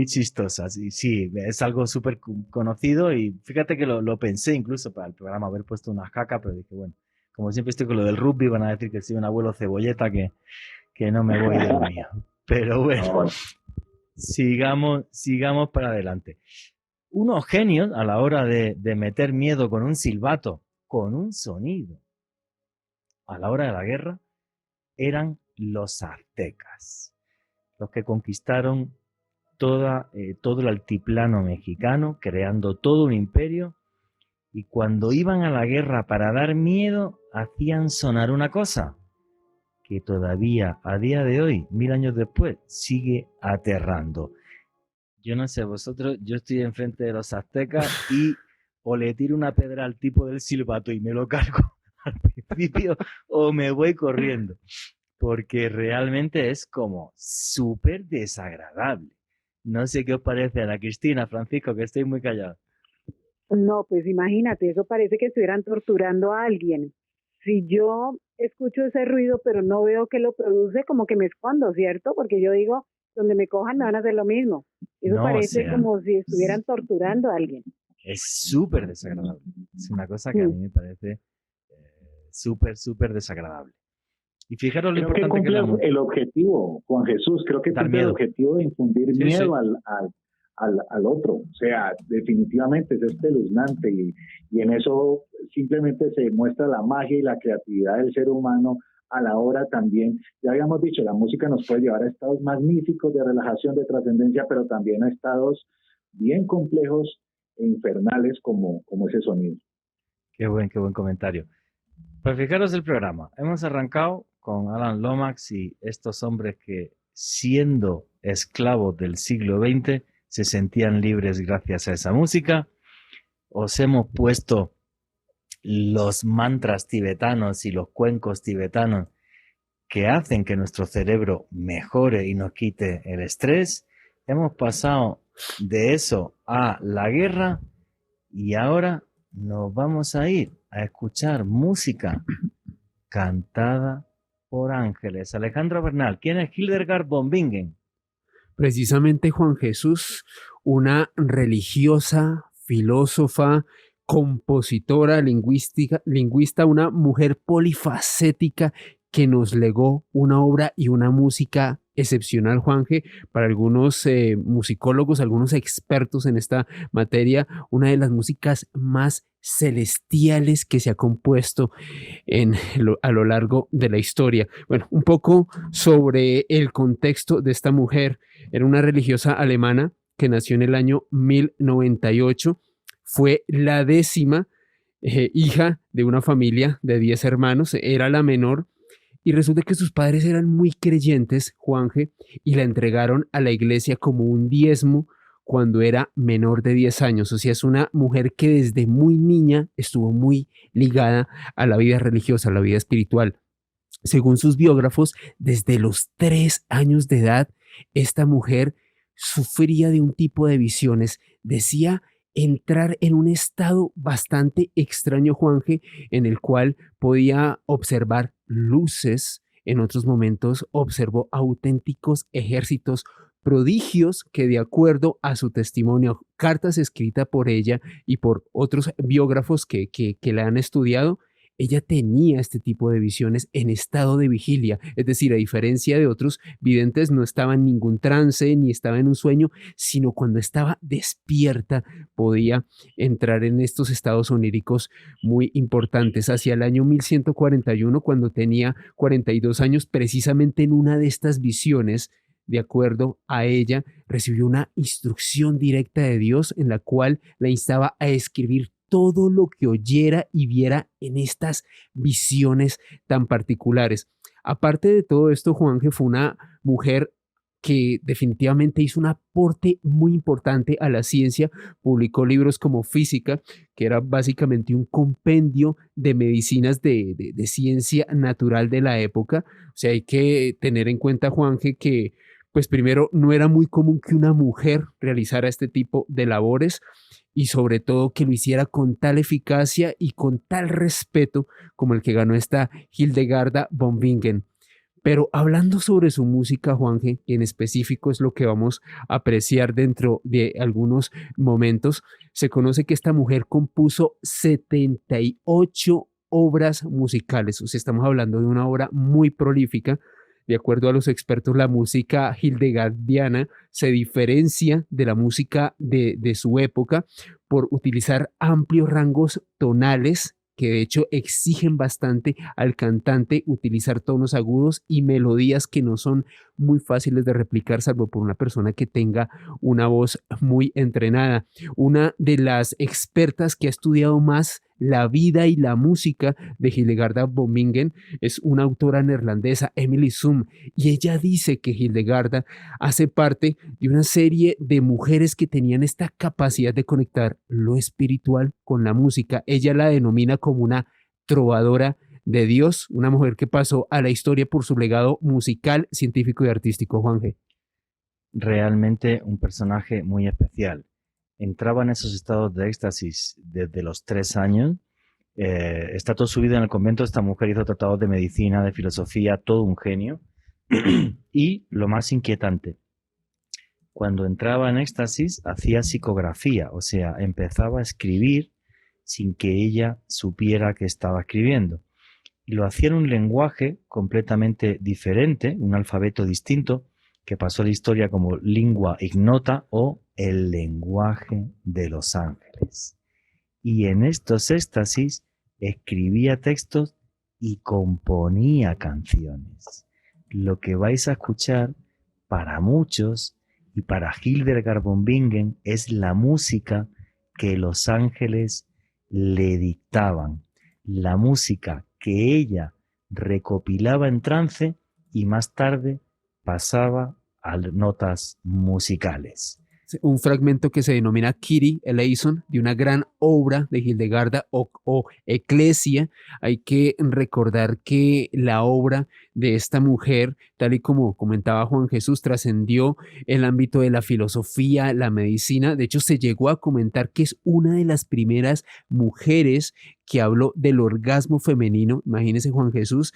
chistosa. Sí, es algo súper conocido y fíjate que lo pensé incluso para el programa, haber puesto una jaca, pero dije, bueno, como siempre estoy con lo del rugby, van a decir que soy un abuelo cebolleta, que no me voy de lo mío. Pero bueno, sigamos para adelante. Unos genios a la hora de meter miedo con un silbato, con un sonido, a la hora de la guerra, eran los aztecas, los que conquistaron todo el altiplano mexicano, creando todo un imperio. Y cuando iban a la guerra para dar miedo, hacían sonar una cosa que todavía a día de hoy, 1000 años después, sigue aterrando. Yo no sé vosotros, yo estoy enfrente de los aztecas y o le tiro una pedra al tipo del silbato y me lo cargo al principio o me voy corriendo. Porque realmente es como súper desagradable. No sé qué os parece, Ana Cristina, Francisco, que estoy muy callado. No, pues imagínate, eso parece que estuvieran torturando a alguien. Si yo escucho ese ruido, pero no veo que lo produce, como que me escondo, ¿cierto? Porque yo digo, donde me cojan me van a hacer lo mismo. Eso no, parece como si estuvieran torturando a alguien. Es súper desagradable. Es una cosa que a mí me parece súper desagradable. Y fijaros lo importante que es el objetivo, Juan Jesús, creo que cumple el objetivo de infundir miedo al otro. O sea, definitivamente es espeluznante y en eso simplemente se muestra la magia y la creatividad del ser humano a la hora también. Ya habíamos dicho, la música nos puede llevar a estados magníficos de relajación, de trascendencia, pero también a estados bien complejos e infernales como ese sonido. Qué buen comentario. Pues fijaros el programa. Hemos arrancado con Alan Lomax y estos hombres que, siendo esclavos del siglo XX, se sentían libres gracias a esa música. Os hemos puesto los mantras tibetanos y los cuencos tibetanos que hacen que nuestro cerebro mejore y nos quite el estrés. Hemos pasado de eso a la guerra Y ahora nos vamos a ir a escuchar música cantada por ángeles. Alejandro Bernal, ¿quién es Hildegard von Bingen? Precisamente Juan Jesús, una religiosa, filósofa, compositora, lingüista, una mujer polifacética que nos legó una obra y una música excepcional, Juanje, para algunos musicólogos, algunos expertos en esta materia, una de las músicas más celestiales que se ha compuesto a lo largo de la historia. Bueno, un poco sobre el contexto de esta mujer. Era una religiosa alemana que nació en el año 1098, fue la 10ª hija de una familia de 10 hermanos, era la menor. Y resulta que sus padres eran muy creyentes, Juanje, y la entregaron a la iglesia como un diezmo cuando era menor de 10 años. O sea, es una mujer que desde muy niña estuvo muy ligada a la vida religiosa, a la vida espiritual. Según sus biógrafos, desde los 3 años de edad, esta mujer sufría de un tipo de visiones. Decía entrar en un estado bastante extraño, Juanje, en el cual podía observar luces. En otros momentos observó auténticos ejércitos, prodigios que, de acuerdo a su testimonio, cartas escritas por ella y por otros biógrafos que la han estudiado, ella tenía este tipo de visiones en estado de vigilia. Es decir, a diferencia de otros videntes, no estaba en ningún trance ni estaba en un sueño, sino cuando estaba despierta podía entrar en estos estados oníricos muy importantes. Hacia el año 1141, cuando tenía 42 años, precisamente en una de estas visiones, de acuerdo a ella, recibió una instrucción directa de Dios en la cual la instaba a escribir todo lo que oyera y viera en estas visiones tan particulares. Aparte de todo esto, Juanje fue una mujer que definitivamente hizo un aporte muy importante a la ciencia. Publicó libros como Física, que era básicamente un compendio de medicinas de ciencia natural de la época. O sea, hay que tener en cuenta, Juanje, que pues primero no era muy común que una mujer realizara este tipo de labores, y sobre todo que lo hiciera con tal eficacia y con tal respeto como el que ganó esta Hildegarda von Bingen. Pero hablando sobre su música, Juanje, que en específico es lo que vamos a apreciar dentro de algunos momentos, se conoce que esta mujer compuso 78 obras musicales. O sea, estamos hablando de una obra muy prolífica. De acuerdo a los expertos, la música hildegardiana se diferencia de la música de su época por utilizar amplios rangos tonales que de hecho exigen bastante al cantante utilizar tonos agudos y melodías que no son muy fáciles de replicar, salvo por una persona que tenga una voz muy entrenada. Una de las expertas que ha estudiado más la vida y la música de Hildegarda von Bingen es una autora neerlandesa, Emily Zoom, y ella dice que Hildegarda hace parte de una serie de mujeres que tenían esta capacidad de conectar lo espiritual con la música. Ella la denomina como una trovadora de Dios, una mujer que pasó a la historia por su legado musical, científico y artístico, Juanje. Realmente un personaje muy especial. Entraba en esos estados de éxtasis desde los 3 años. Está toda su vida en el convento. Esta mujer hizo tratados de medicina, de filosofía, todo un genio. Y lo más inquietante, cuando entraba en éxtasis hacía psicografía, o sea, empezaba a escribir sin que ella supiera que estaba escribiendo. Y lo hacía en un lenguaje completamente diferente, un alfabeto distinto, que pasó a la historia como lingua ignota o el lenguaje de los ángeles. Y en estos éxtasis escribía textos y componía canciones. Lo que vais a escuchar para muchos y para Hildegard von Bingen es la música que los ángeles le dictaban, la música que ella recopilaba en trance y más tarde pasaba a notas musicales. un fragmento que se denomina Kyrie eleison, de una gran obra de Hildegarda o Eclesia. Hay que recordar que la obra de esta mujer, tal y como comentaba Juan Jesús, trascendió el ámbito de la filosofía, la medicina. De hecho, se llegó a comentar que es una de las primeras mujeres que habló del orgasmo femenino. Imagínese, Juan Jesús,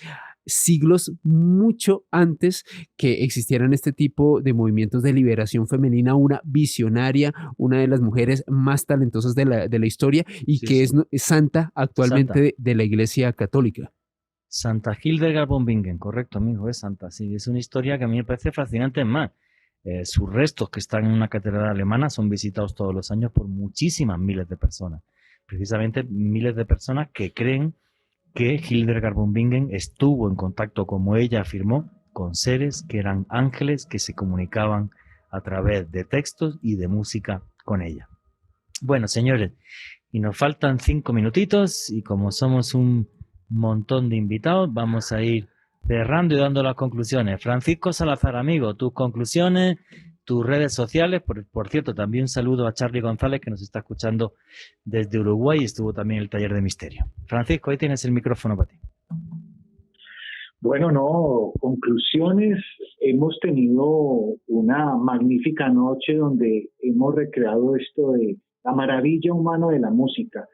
siglos mucho antes que existieran este tipo de movimientos de liberación femenina, una visionaria, una de las mujeres más talentosas de la historia y Sí, que sí. es santa actualmente Santa. de la Iglesia Católica. Santa Hildegard von Bingen, correcto, amigo, es santa. Sí, es una historia que a mí me parece fascinante. Es más, sus restos que están en una catedral alemana son visitados todos los años por muchísimas miles de personas. Precisamente miles de personas que creen que Hildegard von Bingen estuvo en contacto, como ella afirmó, con seres que eran ángeles que se comunicaban a través de textos y de música con ella. Bueno, señores, y nos faltan 5 minutitos y como somos un montón de invitados, vamos a ir cerrando y dando las conclusiones. Francisco Salazar, amigo, tus conclusiones, tus redes sociales. Por cierto, también un saludo a Charlie González, que nos está escuchando desde Uruguay y estuvo también en el taller de misterio. Francisco, ahí tienes el micrófono para ti. Bueno, no, conclusiones. Hemos tenido una magnífica noche donde hemos recreado esto de la maravilla humana de la música.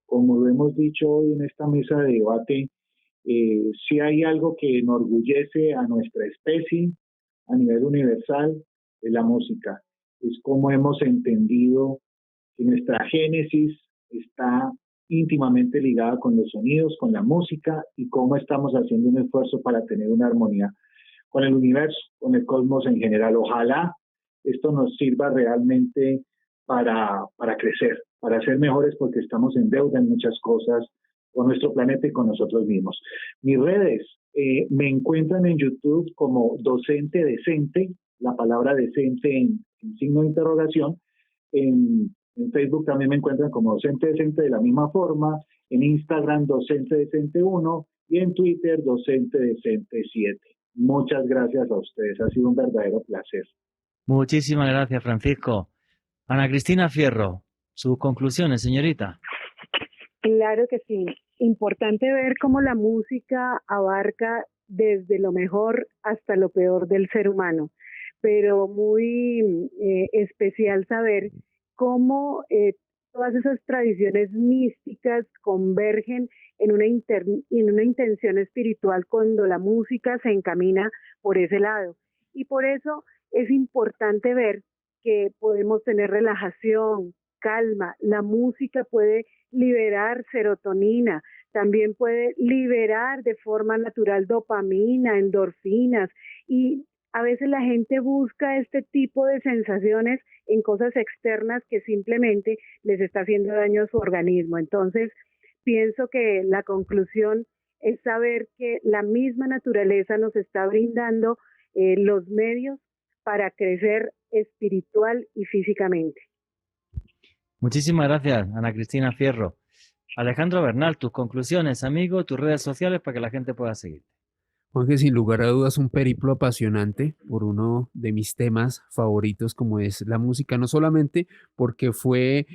Como lo hemos dicho hoy en esta mesa de debate, si hay algo que enorgullece a nuestra especie a nivel universal, es la música. Es como hemos entendido que nuestra génesis está íntimamente ligada con los sonidos, con la música y cómo estamos haciendo un esfuerzo para tener una armonía con el universo, con el cosmos en general. Ojalá esto nos sirva realmente para crecer, para ser mejores, porque estamos en deuda en muchas cosas con nuestro planeta y con nosotros mismos. Mis redes me encuentran en YouTube como Docente Decente, la palabra decente en signo de interrogación. En Facebook también me encuentran como Docente Decente de la misma forma, en Instagram Docente Decente 1 y en Twitter Docente Decente 7. Muchas gracias a ustedes, ha sido un verdadero placer. Muchísimas gracias, Francisco. Ana Cristina Fierro, sus conclusiones, señorita. Claro que sí. Importante ver cómo la música abarca desde lo mejor hasta lo peor del ser humano, pero muy especial saber cómo todas esas tradiciones místicas convergen en en una intención espiritual cuando la música se encamina por ese lado. Y por eso es importante ver que podemos tener relajación, calma. La música puede liberar serotonina, también puede liberar de forma natural dopamina, endorfinas, y a veces la gente busca este tipo de sensaciones en cosas externas que simplemente les está haciendo daño a su organismo. Entonces, pienso que la conclusión es saber que la misma naturaleza nos está brindando los medios para crecer espiritual y físicamente. Muchísimas gracias, Ana Cristina Fierro. Alejandro Bernal, tus conclusiones, amigo, tus redes sociales para que la gente pueda seguir. Juanje, sin lugar a dudas, un periplo apasionante por uno de mis temas favoritos, como es la música, no solamente porque fue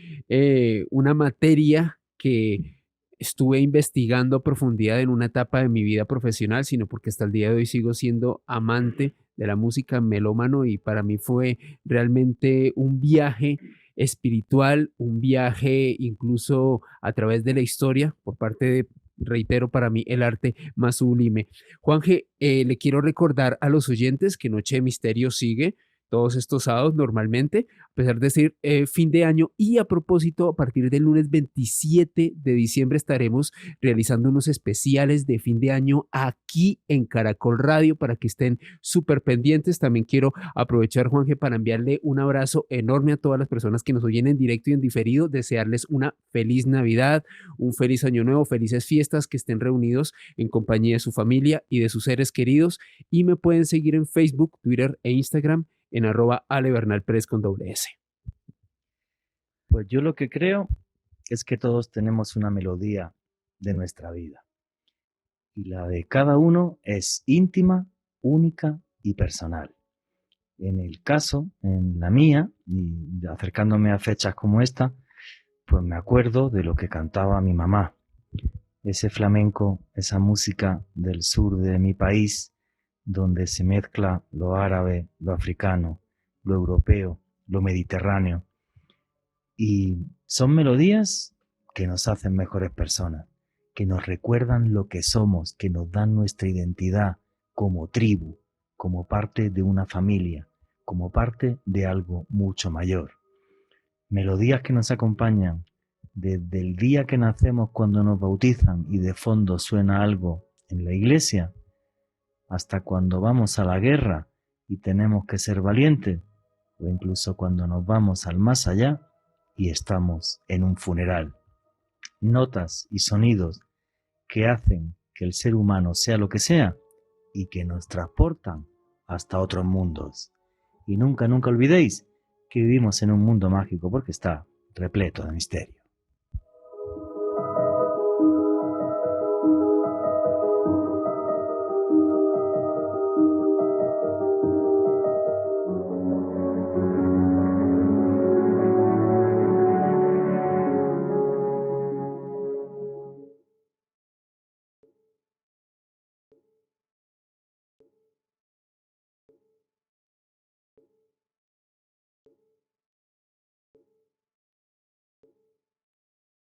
una materia que estuve investigando a profundidad en una etapa de mi vida profesional, sino porque hasta el día de hoy sigo siendo amante de la música, melómano, y para mí fue realmente un viaje espiritual, un viaje incluso a través de la historia por parte de, reitero, para mí el arte más sublime. Juanje, le quiero recordar a los oyentes que Noche de Misterio sigue todos estos sábados normalmente, a pesar de ser fin de año, y a propósito, a partir del lunes 27 de diciembre estaremos realizando unos especiales de fin de año aquí en Caracol Radio para que estén súper pendientes. También quiero aprovechar, Juanje, para enviarle un abrazo enorme a todas las personas que nos oyen en directo y en diferido, desearles una feliz Navidad, un feliz Año Nuevo, felices fiestas, que estén reunidos en compañía de su familia y de sus seres queridos, y me pueden seguir en Facebook, Twitter e Instagram en @alebernalpress con @S. Pues yo lo que creo es que todos tenemos una melodía de nuestra vida. Y la de cada uno es íntima, única y personal. En el caso, en la mía, y acercándome a fechas como esta, pues me acuerdo de lo que cantaba mi mamá. Ese flamenco, esa música del sur de mi país, donde se mezcla lo árabe, lo africano, lo europeo, lo mediterráneo. Y son melodías que nos hacen mejores personas, que nos recuerdan lo que somos, que nos dan nuestra identidad como tribu, como parte de una familia, como parte de algo mucho mayor. Melodías que nos acompañan desde el día que nacemos cuando nos bautizan y de fondo suena algo en la iglesia, hasta cuando vamos a la guerra y tenemos que ser valientes, o incluso cuando nos vamos al más allá y estamos en un funeral. Notas y sonidos que hacen que el ser humano sea lo que sea y que nos transportan hasta otros mundos. Y nunca, nunca olvidéis que vivimos en un mundo mágico porque está repleto de misterio.